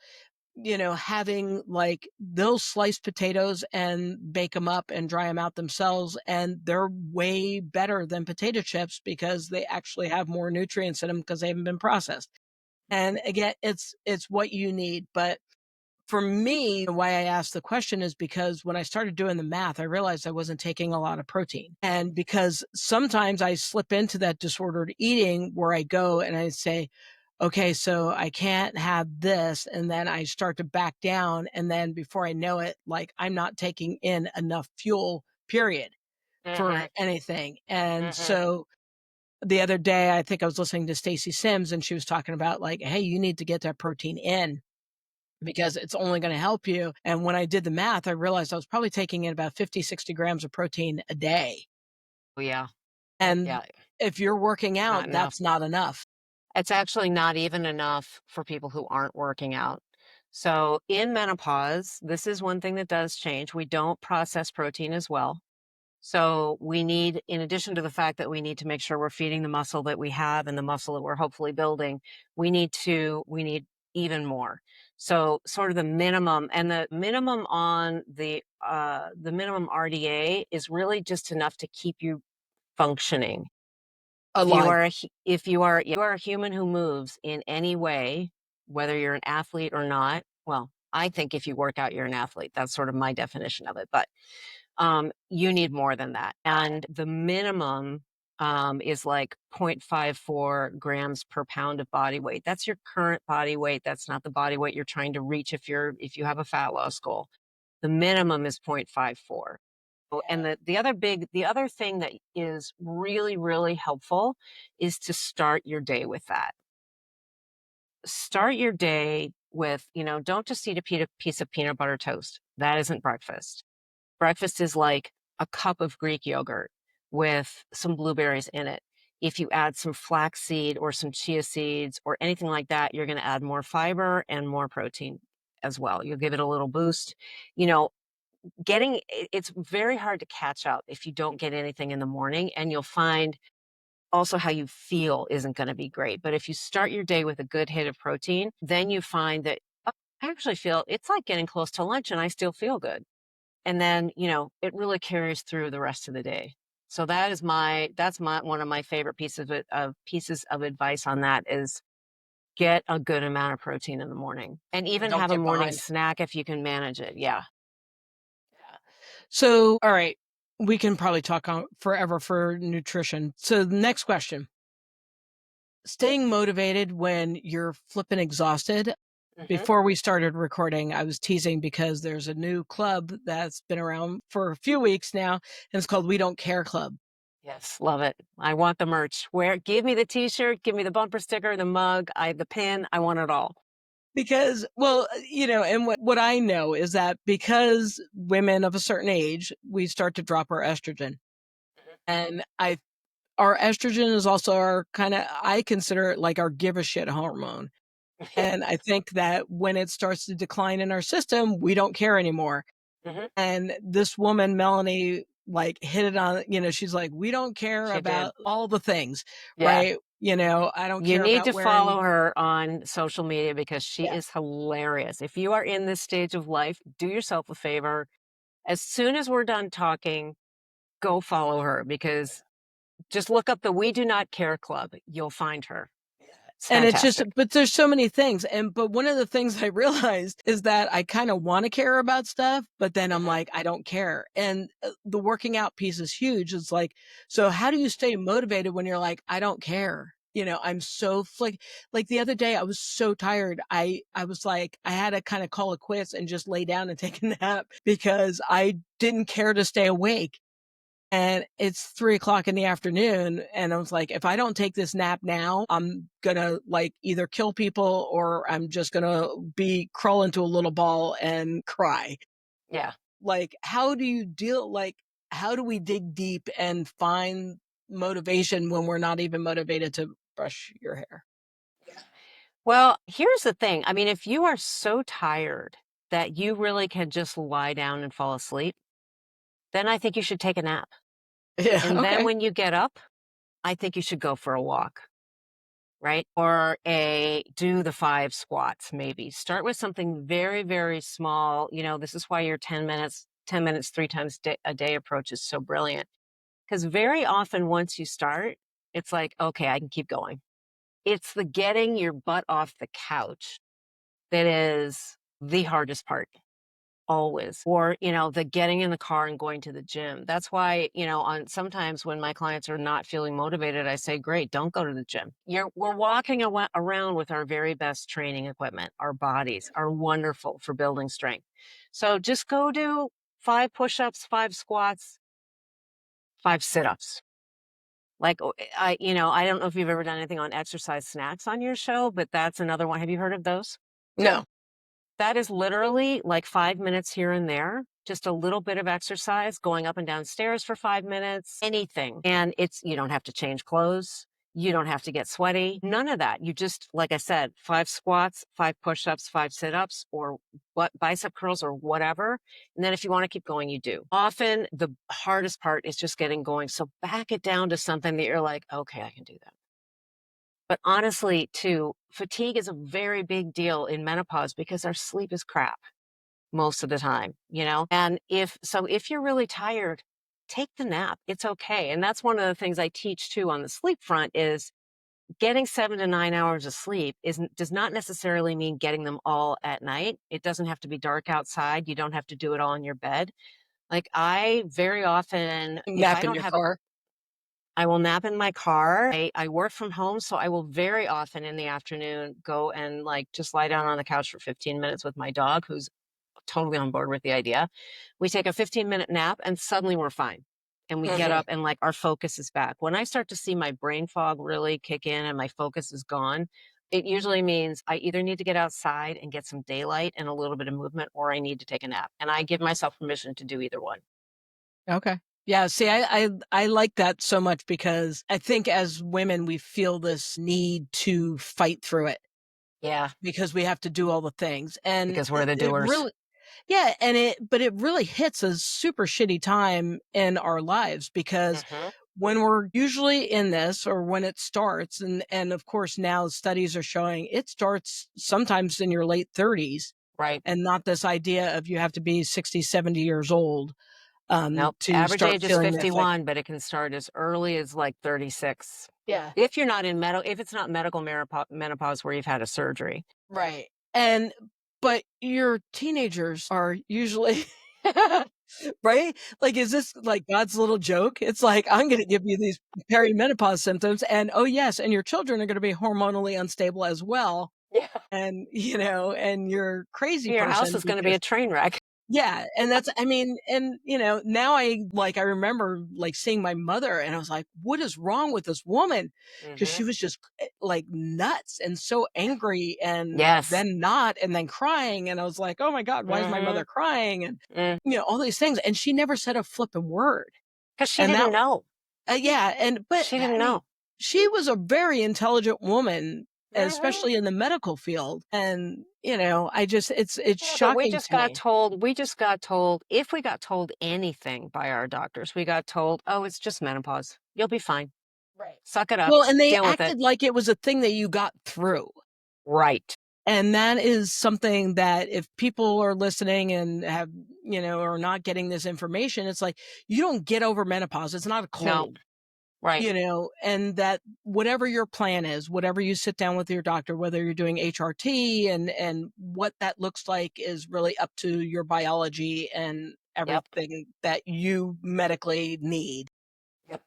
having like they'll slice potatoes and bake them up and dry them out themselves. And they're way better than potato chips because they actually have more nutrients in them because they haven't been processed. And again, it's what you need. But for me, why I asked the question is because when I started doing the math, I realized I wasn't taking a lot of protein. And because sometimes I slip into that disordered eating where I go and I say, okay, so I can't have this. And then I start to back down. And then before I know it, like I'm not taking in enough fuel, period, for Mhm, anything. And mhm. so the other day, I think I was listening to Stacey Sims and she was talking about like, hey, you need to get that protein in because it's only going to help you. And when I did the math, I realized I was probably taking in about 50, 60 grams of protein a day. Oh, yeah, And yeah, if you're working not out, enough. that's not enough. It's actually not even enough for people who aren't working out. So in menopause, this is one thing that does change. We don't process protein as well. So we need, in addition to the fact that we need to make sure we're feeding the muscle that we have and the muscle that we're hopefully building, we need even more. So sort of the minimum, and the minimum on the minimum RDA is really just enough to keep you functioning. Alive. If you are a human who moves in any way, whether you're an athlete or not, well, I think if you work out, you're an athlete. That's sort of my definition of it. But you need more than that. And the minimum is like 0.54 grams per pound of body weight. That's your current body weight. That's not the body weight you're trying to reach if you have a fat loss goal. The minimum is 0.54. And the other thing that is really, really helpful is to start your day with that. Start your day with, don't just eat a piece of peanut butter toast. That isn't breakfast. Breakfast is like a cup of Greek yogurt with some blueberries in it. If you add some flaxseed or some chia seeds or anything like that, you're going to add more fiber and more protein as well. You'll give it a little boost. You know, it's very hard to catch up if you don't get anything in the morning, and you'll find also how you feel isn't going to be great. But if you start your day with a good hit of protein, then you find that, "Oh, I actually feel it's like getting close to lunch and I still feel good." And then, it really carries through the rest of the day. So that's my one of my favorite pieces of advice on that is get a good amount of protein in the morning, and And even don't have a get morning behind. snack if you can manage it. Yeah. So, all right, we can probably talk on forever for nutrition. So, the next question, staying motivated when you're flipping exhausted. Hmm. Before we started recording, I was teasing because there's a new club that's been around for a few weeks now, and it's called We Don't Care Club. Yes, love it. I want the merch. Give me the t-shirt, give me the bumper sticker, the mug, the pin. I want it all. Because, well, and what I know is that because women of a certain age, we start to drop our estrogen. And our estrogen is also our I consider it like our give a shit hormone. And I think that when it starts to decline in our system, we don't care anymore. Hmm. And this woman, Melanie, like hit it on, she's like, we don't care She did. about all the things, Yeah. right? I don't You care need about to wearing, follow her on social media because she yeah. is hilarious. If you are in this stage of life, do yourself a favor. As soon as we're done talking, go follow her, because just look up the We Do Not Care Club. You'll find her. It's And it's just, fantastic. but there's so many things. But one of the things I realized is that I kind of want to care about stuff, but then I'm Hmm. like, I don't care. And the working out piece is huge. It's like, so how do you stay motivated when you're like, I don't care? I'm so like the other day I was so tired. I was like, I had to kind of call it quits and just lay down and take a nap because I didn't care to stay awake. And it's 3 o'clock in the afternoon. And I was like, if I don't take this nap now, I'm gonna like either kill people or I'm just gonna be crawl into a little ball and cry. Yeah. Like, how do we dig deep and find motivation when we're not even motivated to brush your hair? Well, here's the thing. I mean, if you are so tired that you really can just lie down and fall asleep, then I think you should take a nap. Yeah. And then Okay. when you get up, I think you should go for a walk, right? Or do the 5 squats, maybe. Start with something very, very small. This is why your 10 minutes, 3 times a day approach is so brilliant. Because very often once you start, it's like, okay, I can keep going. It's the getting your butt off the couch that is the hardest part. always. Or, the getting in the car and going to the gym. That's why, on sometimes when my clients are not feeling motivated, I say, great, don't go to the gym. We're walking around with our very best training equipment. Our bodies are wonderful for building strength. So just go do 5 push-ups, 5 squats, 5 sit-ups. Like, I don't know if you've ever done anything on exercise snacks on your show, but that's another one. Have you heard of those? No. That is literally like 5 minutes here and there, just a little bit of exercise, going up and down stairs for 5 minutes, anything. And you don't have to change clothes. You don't have to get sweaty. None of that. You just, like I said, 5 squats, 5 push-ups, 5 sit-ups, or bicep curls or whatever. And then if you want to keep going, you do. Often the hardest part is just getting going. So back it down to something that you're like, okay, I can do that. But honestly, too, fatigue is a very big deal in menopause because our sleep is crap most of the time. And if you're really tired, take the nap. It's okay. And that's one of the things I teach too on the sleep front is getting 7 to 9 hours of sleep does not necessarily mean getting them all at night. It doesn't have to be dark outside. You don't have to do it all in your bed. Like I very often, if I Nap in don't your have car. I will nap in my car. I work from home, so I will very often in the afternoon go and just lie down on the couch for 15 minutes with my dog, who's totally on board with the idea. We take a 15-minute nap and suddenly we're fine. And we get Mhm. up and our focus is back. When I start to see my brain fog really kick in and my focus is gone, it usually means I either need to get outside and get some daylight and a little bit of movement, or I need to take a nap. And I give myself permission to do either one. Okay. Yeah, see, I like that so much because I think as women, we feel this need to fight through it Yeah, because we have to do all the things, and because we're the it doers. really yeah, and it really hits a super shitty time in our lives because Hmm. when we're usually in this or when it starts, and of course, now studies are showing it starts sometimes in your late 30s Right. and not this idea of you have to be 60, 70 years old, Nope. to Average start age is feeling the effect. 51, but it can start as early as 36. Yeah. If you're not if it's not medical menopause where you've had a surgery. Right. And but your teenagers are usually right? Like, is this like God's little joke? It's like, I'm gonna give you these perimenopause symptoms and, oh, yes, and your children are gonna be hormonally unstable as well, Yeah. and, and you're crazy Your house person is going to be because a train wreck. yeah, and that's I mean, and, now I remember, seeing my mother, and I was like, "What is wrong with this woman?" Because Hmm. she was just, nuts and so angry and Yes. then not, and then crying, and I was like, "Oh my god, why is my Hmm. mother crying?" And, Mm. all these things, and she never said a flipping word, Because she and that didn't know. yeah, but, She I didn't mean, know. she was a very intelligent woman, Hmm. especially in the medical field, and, I just it's Yeah, but we shocking just to got me. told, if we got told anything by our doctors, we got told, oh, it's just menopause. You'll be fine. Right. Suck it up. Well, and they Deal with it. acted like it was a thing that you got through. Right. And that is something that if people are listening and have, are not getting this information, it's like, you don't get over menopause. It's not a No. cold, Right. and that whatever your plan is, whatever you sit down with your doctor, whether you're doing HRT and what that looks like is really up to your biology and Yep. everything that you medically need. Yep.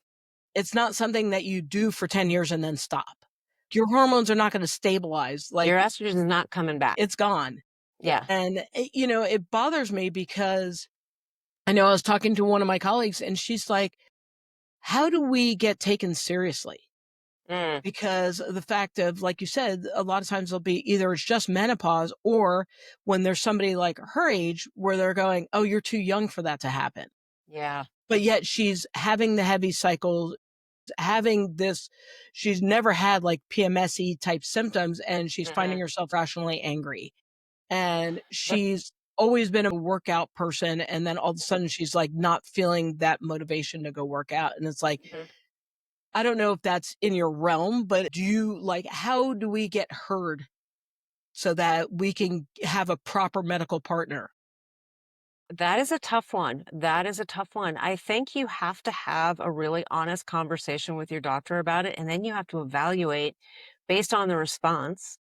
It's not something that you do for 10 years and then stop. Your hormones are not gonna stabilize, Your estrogen is not coming back. it's gone. Yeah. And, it bothers me because I know I was talking to one of my colleagues and she's like, "How do we get taken seriously?" Mm. Because of the fact of, like you said, a lot of times they'll be either it's just menopause or when there's somebody like her age where they're going, "Oh, you're too young for that to happen." Yeah. But yet she's having the heavy cycles, having this she's never had like PMS-y type symptoms and she's Hmm. finding herself rationally angry. And But she's always been a workout person and then all of a sudden she's like not feeling that motivation to go work out. And it's like, mhm. I don't know if that's in your realm, but do you like how do we get heard so that we can have a proper medical partner? That is a tough one. That is a tough one. I think you have to have a really honest conversation with your doctor about it, and then you have to evaluate based on the response.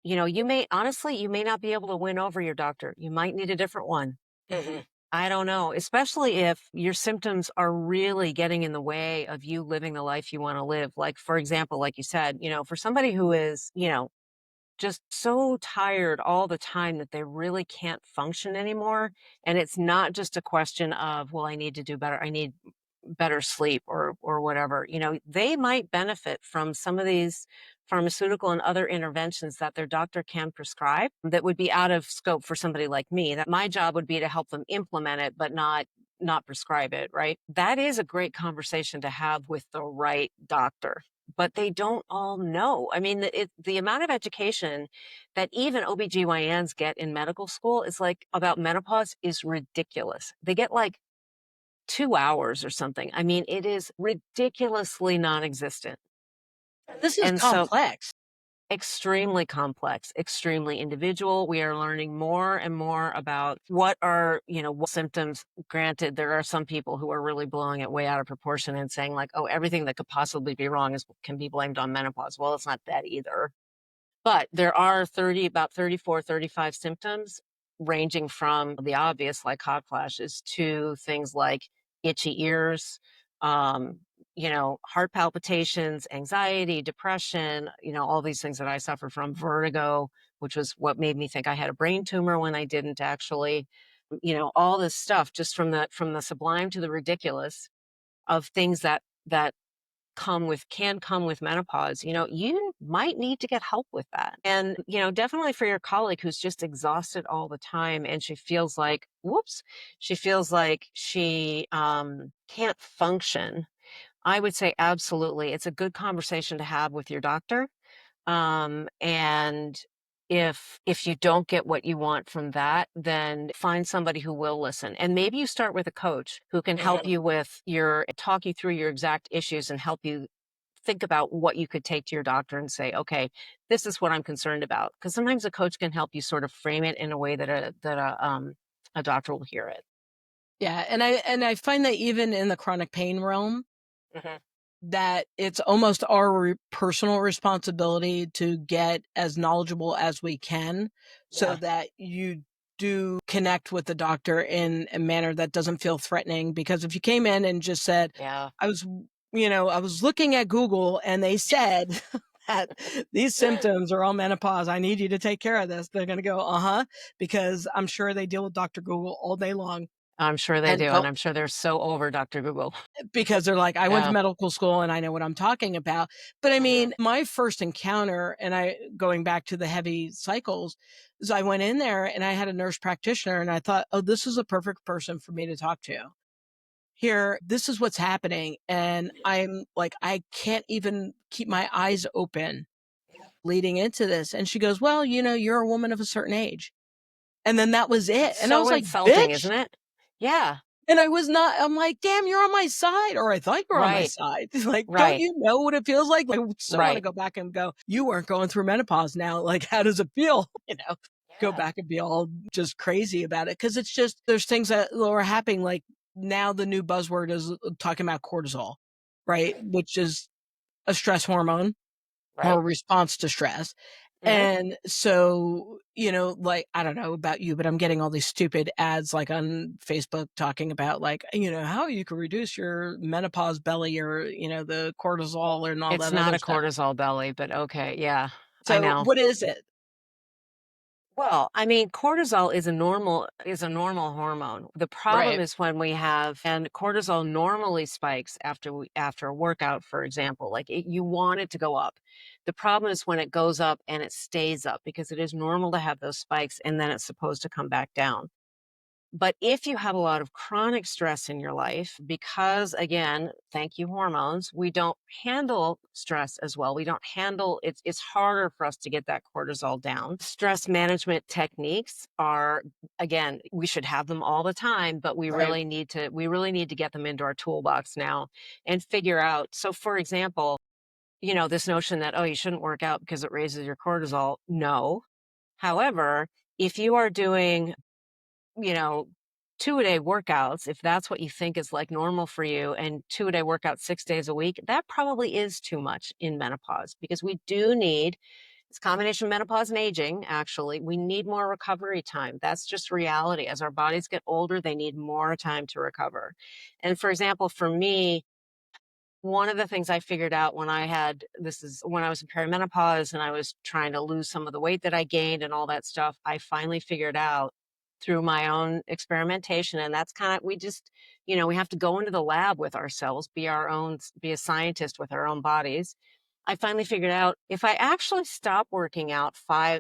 You may not be able to win over your doctor. You might need a different one. Mhm. I don't know, especially if your symptoms are really getting in the way of you living the life you want to live. Like, for example, like you said, for somebody who is, just so tired all the time that they really can't function anymore. And it's not just a question of, well, I need to do better. I need better sleep or whatever. They might benefit from some of these pharmaceutical and other interventions that their doctor can prescribe that would be out of scope for somebody like me. That my job would be to help them implement it, but not prescribe it, right? That is a great conversation to have with the right doctor, but they don't all know. I mean, the amount of education that even OBGYNs get in medical school is like about menopause is ridiculous. They get like 2 hours or something. I mean, it is ridiculously non-existent. This is And so complex. extremely complex, extremely individual. We are learning more and more about what are, what symptoms. Granted, there are some people who are really blowing it way out of proportion and saying like, oh, everything that could possibly be wrong can be blamed on menopause. Well, it's not that either. But there are about 34, 35 symptoms ranging from the obvious, like hot flashes, to things like itchy ears, um, heart palpitations, anxiety, depression, all these things that I suffer from, vertigo, which was what made me think I had a brain tumor when I didn't actually, all this stuff just from the sublime to the ridiculous of things that can come with menopause. You might need to get help with that. And, definitely for your colleague who's just exhausted all the time and she feels like, whoops, she feels like she can't function. I would say absolutely. It's a good conversation to have with your doctor. And if you don't get what you want from that, then find somebody who will listen. And maybe you start with a coach who can help Mhm. you talk you through your exact issues and help you think about what you could take to your doctor and say, okay, this is what I'm concerned about. Because sometimes a coach can help you sort of frame it in a way that a doctor will hear it. Yeah, and I find that even in the chronic pain realm, Hmm. that it's almost our personal responsibility to get as knowledgeable as we can so Yeah. that you do connect with the doctor in a manner that doesn't feel threatening. Because if you came in and just said, Yeah. I was, I was looking at Google and they said that these symptoms are all menopause. I need you to take care of this. They're going to go, uh-huh, because I'm sure they deal with Dr. Google all day long I'm sure they and do. And don't I'm sure they're so over Dr. Google. because they're like, I went to Yeah. medical school and I know what I'm talking about. But I Hmm. mean, my first encounter, and going back to the heavy cycles, is I went in there and I had a nurse practitioner and I thought, oh, this is a perfect person for me to talk to. Here, this is what's happening. And I'm like, I can't even keep my eyes open leading into this. And she goes, well, you're a woman of a certain age. And then that was it. It's And I so was like, insulting, bitch. isn't it? Yeah. And I was not I'm like, "Damn, you're on my side," or I thought you were on my Right. side. Like, don't Right. you know what it feels like? Like, I so wanna Right. go back and go, "You weren't going through menopause now, like, how does it feel?" You know? Go Yeah. back and be all just crazy about it because it's just there's things that are happening, like, now the new buzzword is talking about cortisol, right? Which is a stress hormone or a Right. response to stress. Hmm. And so, like, I don't know about you, but I'm getting all these stupid ads like on Facebook talking about like, how you can reduce your menopause belly or, the cortisol and all It's that not other a stuff. cortisol belly, but okay. Yeah, I So know. what is it? Well, I mean, cortisol is a normal hormone. The problem Right. is when we have and cortisol normally spikes after a workout, for example. Like you want it to go up. The problem is when it goes up and it stays up because it is normal to have those spikes and then it's supposed to come back down. But if you have a lot of chronic stress in your life, because again, thank you, hormones, we don't handle stress as well. We don't handle it's harder for us to get that cortisol down. Stress management techniques are, again, we should have them all the time, but Right. we really need to get them into our toolbox now and figure out. So for example, this notion that, oh, you shouldn't work out because it raises your cortisol. No. However, if you are doing you know, 2-a-day workouts, if that's what you think is like normal for you, and 2-a-day workouts 6 days a week, that probably is too much in menopause because we do need It's a combination of menopause and aging, actually. We need more recovery time. That's just reality. As our bodies get older, they need more time to recover. And for example, for me, one of the things I figured out when this is when I was in perimenopause and I was trying to lose some of the weight that I gained and all that stuff, I finally figured out through my own experimentation. And that's kind of, we just, we have to go into the lab with ourselves, be a scientist with our own bodies. I finally figured out if I actually stop working out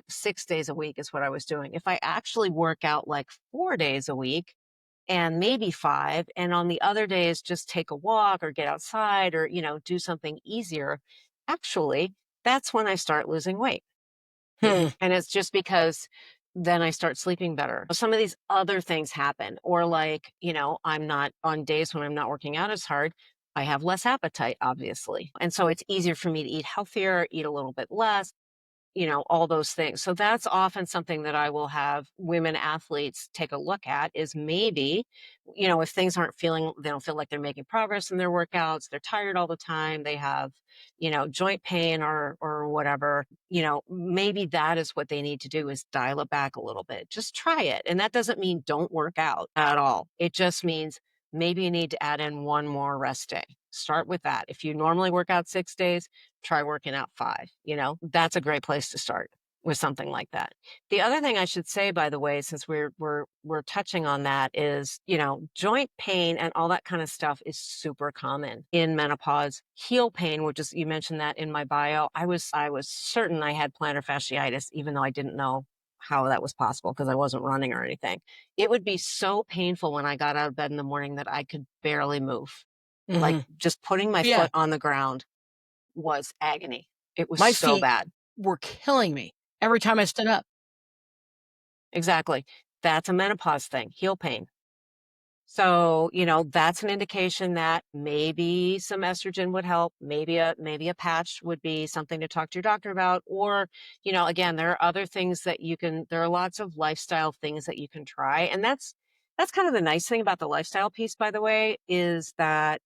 6 days a week is what I was doing. If I actually work out like 4 days a week, and maybe 5, and on the other days just take a walk or get outside or do something easier, actually that's when I start losing weight. Hmm. And it's just because then I start sleeping better. Some of these other things happen, or like, I'm not on days when I'm not working out as hard, I have less appetite, obviously, and so it's easier for me to eat healthier, eat a little bit less, all those things. So that's often something that I will have women athletes take a look at is maybe, if things they don't feel like they're making progress in their workouts, they're tired all the time, they have, joint pain or whatever, maybe that is what they need to do is dial it back a little bit. Just try it. And that doesn't mean don't work out at all. It just means maybe you need to add in one more rest day. Start with that. If you normally work out 6 days, try working out 5. That's a great place to start with something like that. The other thing I should say, by the way, since we're touching on that is, joint pain and all that kind of stuff is super common in menopause. Heel pain, which is, you mentioned that in my bio. I was certain I had plantar fasciitis, even though I didn't know how that was possible because I wasn't running or anything. It would be so painful when I got out of bed in the morning that I could barely move. Like Hmm. just putting my Yeah. foot on the ground was agony. It was My so feet bad. were killing me every time I stood up. Exactly. That's a menopause thing, heel pain. So, that's an indication that maybe some estrogen would help. Maybe a patch would be something to talk to your doctor about. Or, again, there are other things there are lots of lifestyle things that you can try. And that's kind of the nice thing about the lifestyle piece, by the way, is that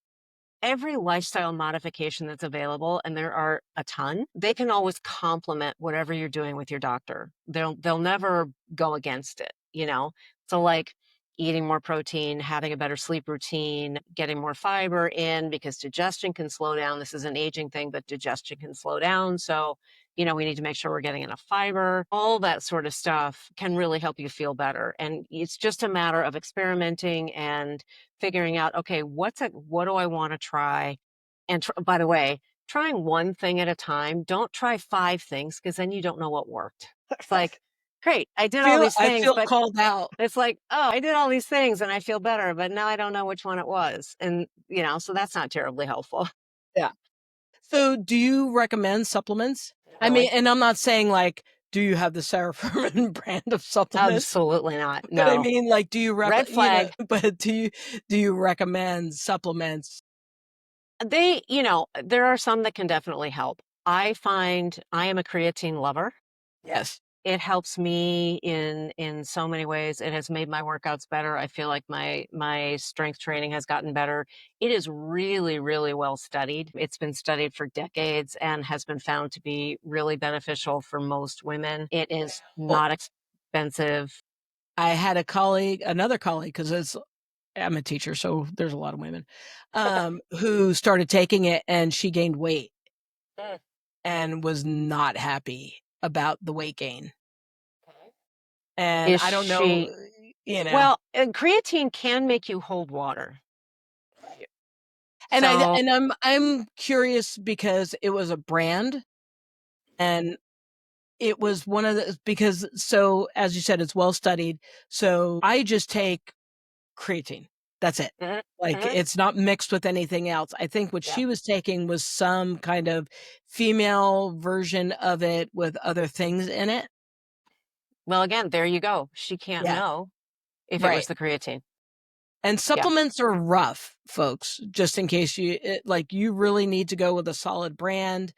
every lifestyle modification that's available, and there are a ton, they can always complement whatever you're doing with your doctor. They'll never go against it. So like eating more protein, having a better sleep routine, getting more fiber in because digestion can slow down. This is an aging thing, but digestion can slow down. So, we need to make sure we're getting enough fiber. All that sort of stuff can really help you feel better. And it's just a matter of experimenting and figuring out, okay, what do I want to try? And by the way, trying one thing at a time, don't try 5 things because then you don't know what worked. It's like, great, I did all these I things, feel but called out. it's like, oh, I did all these things and I feel better, but now I don't know which one it was. And, so that's not terribly helpful. Yeah. So do you recommend supplements? I mean, Really. and I'm not saying like, do you have the Sarah Fuhrmann brand of supplements? Absolutely not. But I No. mean, like, do you Red flag. but do you recommend supplements? There are some that can definitely help. I find I am a creatine lover. Yes. It helps me in so many ways. It has made my workouts better. I feel like my strength training has gotten better. It is really, really well studied. It's been studied for decades and has been found to be really beneficial for most women. It is Well, not expensive. I had another colleague, because I'm a teacher, so there's a lot of women, who started taking it and she gained weight Mm. and was not happy about the weight gain. And Is I don't know, she you know, well, creatine can make you hold water. and So, I'm curious because it was a brand and it was one of the, because so as you said, it's well studied. So I just take creatine. That's it. mhm, Like, mhm, it's not mixed with anything else. I think what yeah. she was taking was some kind of female version of it with other things in it. Well, again, there you go. She can't Yeah, know if it was right. the creatine. And Yeah. supplements are rough, folks, just in case like, you really need to go with a solid brand.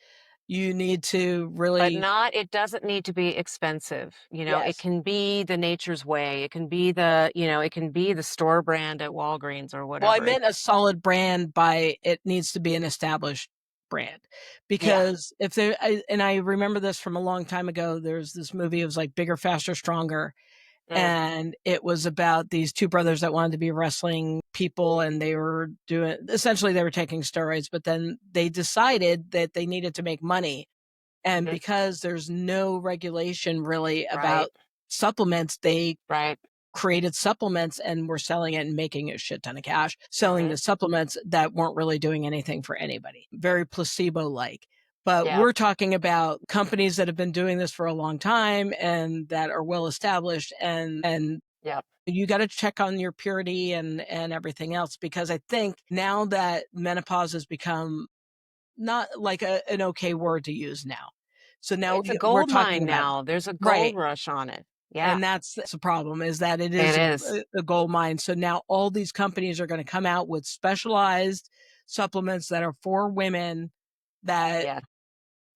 You need to But really. it doesn't need to be expensive. It Yes. can be the Nature's Way. It can be the store brand at Walgreens or Well, I whatever. meant a solid brand by it needs to be an established. brand. Yeah. Because and I remember this from a long time ago, there's this movie, it was like Bigger, Faster, Stronger. Mm, And it was about these two brothers that wanted to be wrestling people, and they were essentially they were taking steroids, but then they decided that they needed to make money. And mhm. because there's no regulation really Right. about supplements, they Right. created supplements and were selling it and making a shit ton of cash selling the Mhm. supplements that weren't really doing anything for anybody. Very placebo like. But Yeah. we're talking about companies that have been doing this for a long time and that are well established, and Yep. you got to check on your purity and everything else, because I think now that menopause has become not like an okay word to use now. So now It's a we're gold talking mine about now. There's a gold right. rush on it. Yeah, And that's the problem, is that it it is is. a gold mine. So now all these companies are going to come out with specialized supplements that are for women that Yeah.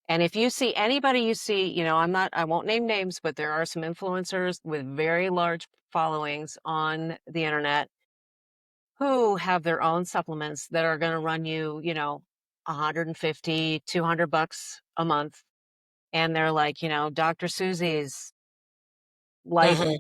And if you see anybody you see, I won't name names, but there are some influencers with very large followings on the internet who have their own supplements that are going to run you, 150, $200 a month. And they're like, Dr. Susie's life mhm,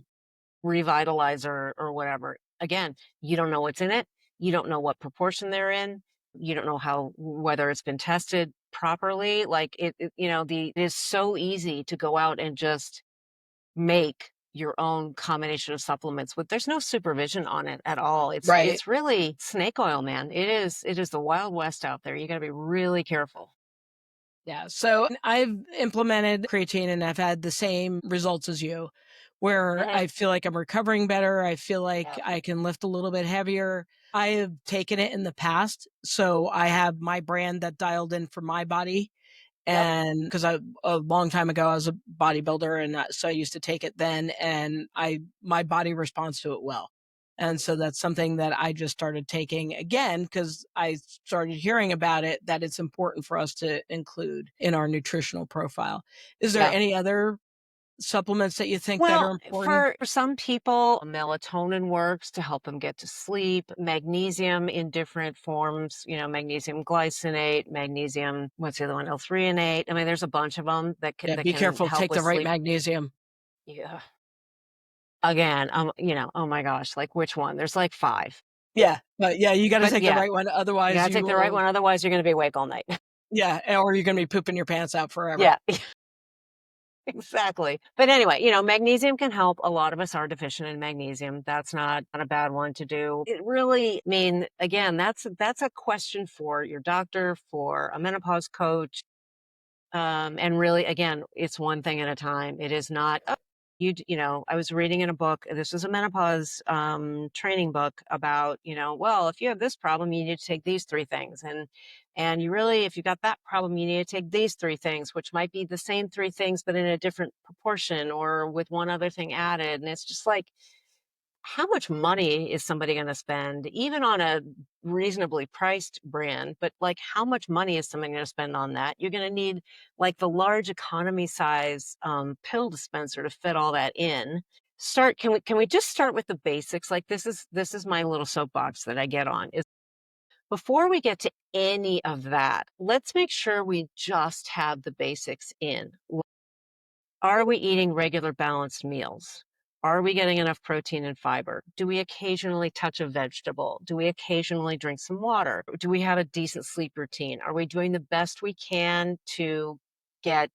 revitalizer or whatever. Again, you don't know what's in it. You don't know what proportion they're in. You don't know whether it's been tested properly. Like it is so easy to go out and just make your own combination of supplements with there's no supervision on it at all. right. It's really snake oil, man. It is the wild west out there. You got to be really careful. Yeah. So I've implemented creatine and I've had the same results as you, where Hmm. I feel like I'm recovering better. I feel like Yeah. I can lift a little bit heavier. I have taken it in the past. So I have my brand that dialed in for my body. Yep. And because a long time ago, I was a bodybuilder, and so I used to take it then, and my body responds to it well. And so that's something that I just started taking again because I started hearing about it, that it's important for us to include in our nutritional profile. Is there Yeah. any other supplements that you think that are Well, important? for some people, melatonin works to help them get to sleep. Magnesium in different forms, magnesium glycinate, magnesium, what's the other one? L-threonate. I mean, there's a bunch of them Yeah, that be can careful. help Take with the right sleep. magnesium. Yeah. Again, oh my gosh, like which one? There's like five. Yeah, but yeah, you got to But take the yeah, right one. you Otherwise, gotta take you the right will. one. Otherwise, you're going to be awake all night. Yeah, or you're going to be pooping your pants out forever. Yeah. Exactly. But anyway, magnesium can help. A lot of us are deficient in magnesium. That's not a bad one to do. It really, I mean, again, that's a question for your doctor, for a menopause coach. And really, again, it's one thing at a time. It is not, oh, I was reading in a book, this was a menopause training book about, well, if you have this problem, you need to take these three things. And you really, if you got that problem, you need to take these three things, which might be the same three things, but in a different proportion or with one other thing added. And it's just like, how much money is somebody going to spend even on a reasonably priced brand, but like how much money is somebody going to spend on that? You're going to need like the large economy size pill dispenser to fit all that in. Start can we just start with the basics? Like this is my little soapbox that I get on is before we get to any of that, let's make sure we just have the basics in. Are we eating regular balanced meals? Are we getting enough protein and fiber? Do we occasionally touch a vegetable? Do we occasionally drink some water? Do we have a decent sleep routine? Are we doing the best we can to get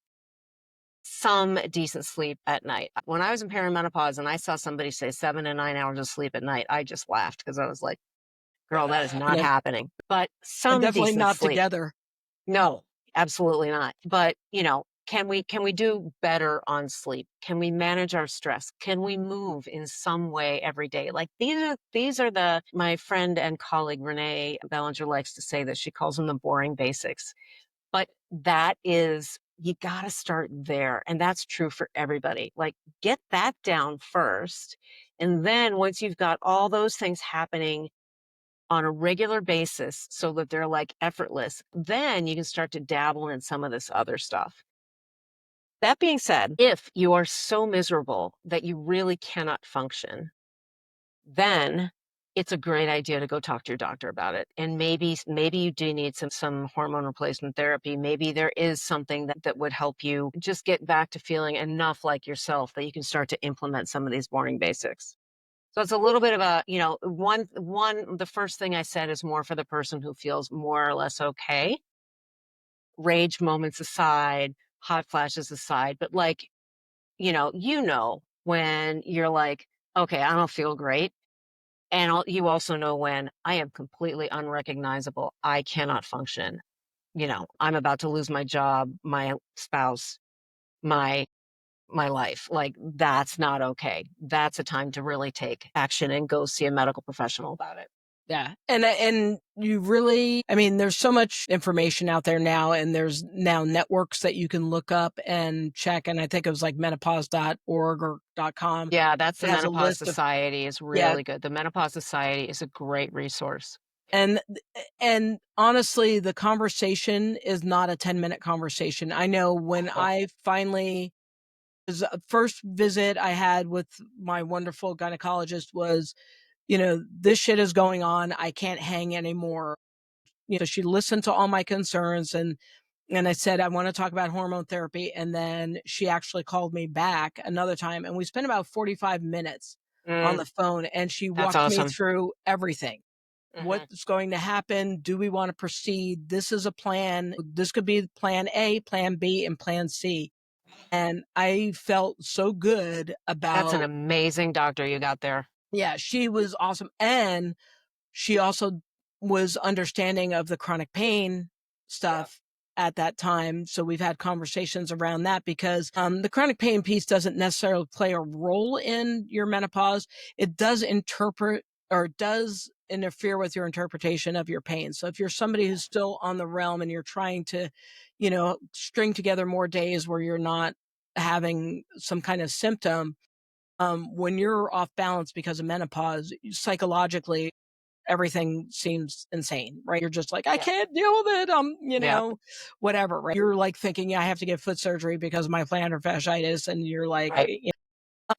some decent sleep at night? When I was in perimenopause and I saw somebody say 7 to 9 hours of sleep at night, I just laughed because I was like, girl, that is not And happening. But some definitely decent not sleep. together. No, absolutely not. But, can we do better on sleep? Can we manage our stress? Can we move in some way every day? Like these are the my friend and colleague Renee Bellinger likes to say that she calls them the boring basics. But that is you got to start there. And that's true for everybody. Like get that down first. And then once you've got all those things happening on a regular basis so that they're like effortless, then you can start to dabble in some of this other stuff. That being said, if you are so miserable that you really cannot function, then it's a great idea to go talk to your doctor about it. And maybe you do need some hormone replacement therapy. Maybe there is something that would help you just get back to feeling enough like yourself that you can start to implement some of these boring basics. So it's a little bit of a, the first thing I said is more for the person who feels more or less okay, rage moments aside, hot flashes aside, but like, when you're like, okay, I don't feel great. And you also know when I am completely unrecognizable. I cannot function. I'm about to lose my job, my spouse, my my life. Like that's not okay. That's a time to really take action and go see a medical professional about it. Yeah. And you really, I mean, there's so much information out there now, and there's now networks that you can look up and check. And I think it was like menopause.org or .com. Yeah, that's the It has a Menopause list of, Society is yeah. really good. The Menopause Society is a great resource. And and honestly, the conversation is not a 10-minute conversation. I know when Oh, I finally, the first visit I had with my wonderful gynecologist was, this shit is going on. I can't hang anymore. She listened to all my concerns, and I said, I want to talk about hormone therapy. And then she actually called me back another time, and we spent about 45 minutes on mm, the phone, and she that's walked me awesome. through everything. Hmm. What's going to happen? Do we want to proceed? This is a plan. This could be plan A, plan B, and plan C. And I felt so good That's an about, amazing doctor you got there. yeah, she was awesome. And she also was understanding of the chronic pain Yeah. stuff at that time. So we've had conversations around that because the chronic pain piece doesn't necessarily play a role in your menopause. It does interpret, or it does interfere with your interpretation of your pain. So if you're somebody who's still on the realm and you're trying to, string together more days where you're not having some kind of symptom, when you're off balance because of menopause, psychologically, everything seems insane, right? You're just like, I Yeah. can't deal with it. Yeah. Whatever, right? You're like thinking, yeah, I have to get foot surgery because of my plantar fasciitis. And you're like, Right.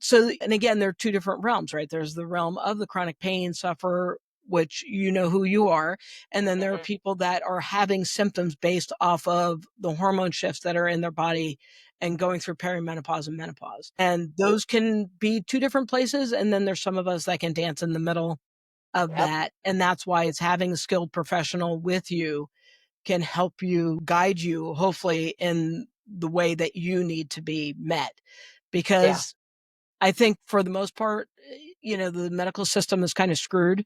so, and again, there are two different realms, right? There's the realm of the chronic pain sufferer, which you know who you are. And then there are Hmm. people that are having symptoms based off of the hormone shifts that are in their body and going through perimenopause and menopause. And those can be two different places. And then there's some of us that can dance in the middle of Yep. that. And that's why it's having a skilled professional with you can help you guide you, hopefully, in the way that you need to be met. Yeah. Because I think for the most part, the medical system is kind of screwed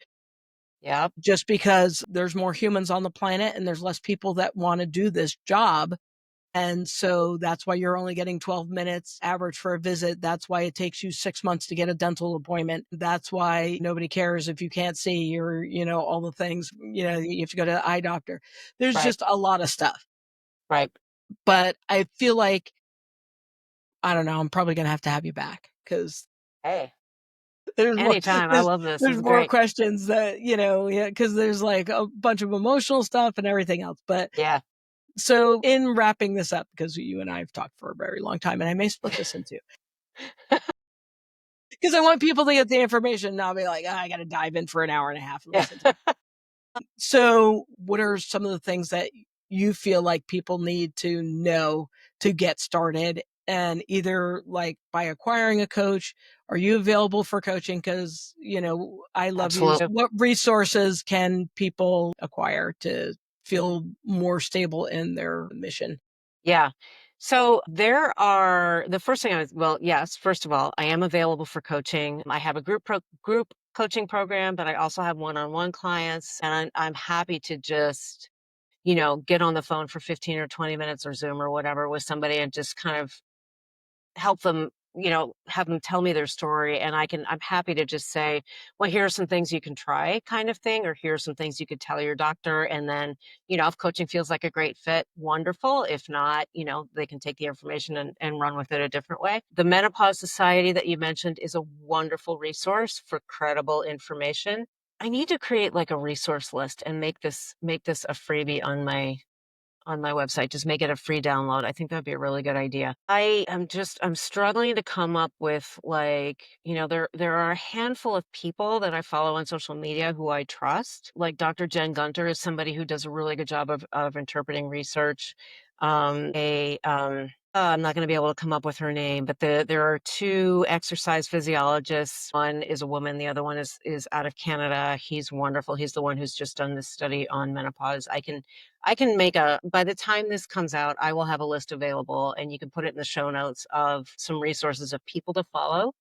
Yep. just because there's more humans on the planet and there's less people that want to do this job. And so that's why you're only getting 12 minutes average for a visit. That's why it takes you 6 months to get a dental appointment. That's why nobody cares if you can't see, or, all the things, you have to go to the eye doctor. There's Right. just a lot of stuff. Right. But I feel like, I don't know, I'm probably going to have you back because Hey, there's more, anytime. I there's, love this. This there's is more great. questions that, yeah, because there's like a bunch of emotional stuff and everything else. But Yeah. so in wrapping this up, because you and I have talked for a very long time, and I may split this into, because I want people to get the information, not be like, "Oh, I gotta dive in for an hour and a half and Yeah. listen to it." So, what are some of the things that you feel like people need to know to get started? And either, like, by acquiring a coach, are you available for coaching? Because, I love you. Absolutely. What resources can people acquire to feel more stable in their mission? Yeah. So the first thing well, yes, first of all, I am available for coaching. I have a group coaching program, but I also have one-on-one clients, and I'm happy to just, get on the phone for 15 or 20 minutes or Zoom or whatever with somebody and just kind of help them, have them tell me their story. And I'm happy to just say, well, here are some things you can try, kind of thing, or here are some things you could tell your doctor. And then, if coaching feels like a great fit, wonderful. If not, they can take the information and run with it a different way. The Menopause Society that you mentioned is a wonderful resource for credible information. I need to create like a resource list and make this a freebie on on my website. Just make it a free download. I think that'd be a really good idea. I'm struggling to come up with, like, there are a handful of people that I follow on social media who I trust. Like Dr. Jen Gunter is somebody who does a really good job of interpreting research. I'm not going to be able to come up with her name, but there are two exercise physiologists. One is a woman, the other one is out of Canada. He's wonderful. He's the one who's just done this study on menopause. I can by the time this comes out, I will have a list available, and you can put it in the show notes of some resources of people to follow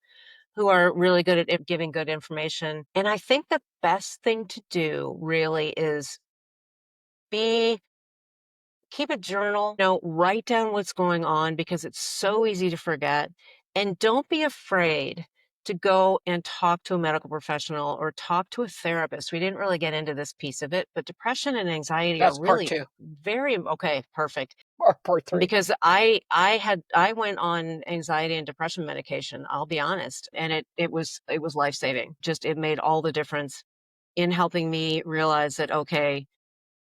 who are really good at giving good information. And I think the best thing to do really is be keep a journal, write down what's going on, because it's so easy to forget. And don't be afraid to go and talk to a medical professional or talk to a therapist. We didn't really get into this piece of it, but depression and anxiety are That's part really two very okay, perfect. or part three. Because I went on anxiety and depression medication, I'll be honest, and it was life-saving. Just it made all the difference in helping me realize that, okay,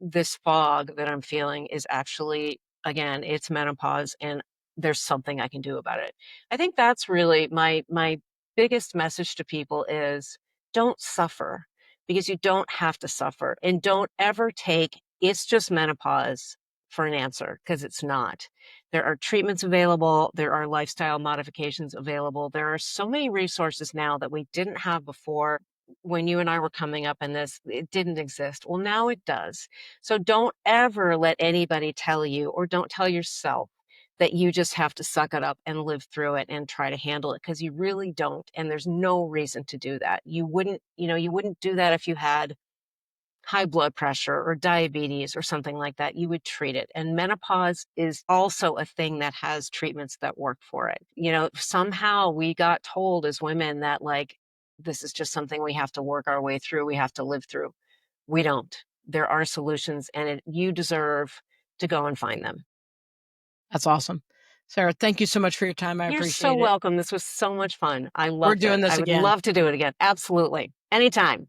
this fog that I'm feeling is actually, again, it's menopause, and there's something I can do about it. I think that's really my biggest message to people is don't suffer, because you don't have to suffer, and don't ever take it's just menopause for an answer, because it's not. There are treatments available, there are lifestyle modifications available. There are so many resources now that we didn't have before. When you and I were coming up in this, it didn't exist. Well, now it does. So don't ever let anybody tell you, or don't tell yourself, that you just have to suck it up and live through it and try to handle it, because you really don't. And there's no reason to do that. You wouldn't do that if you had high blood pressure or diabetes or something like that. You would treat it. And menopause is also a thing that has treatments that work for it. Somehow we got told as women that, like, this is just something we have to work our way through, we have to live through. We don't. There are solutions, and you deserve to go and find them. That's awesome. Sarah, thank you so much for your time. I You're so appreciate it. welcome. This was so much fun. I We're loved doing it. this I would again. love to do it again. Absolutely. Anytime.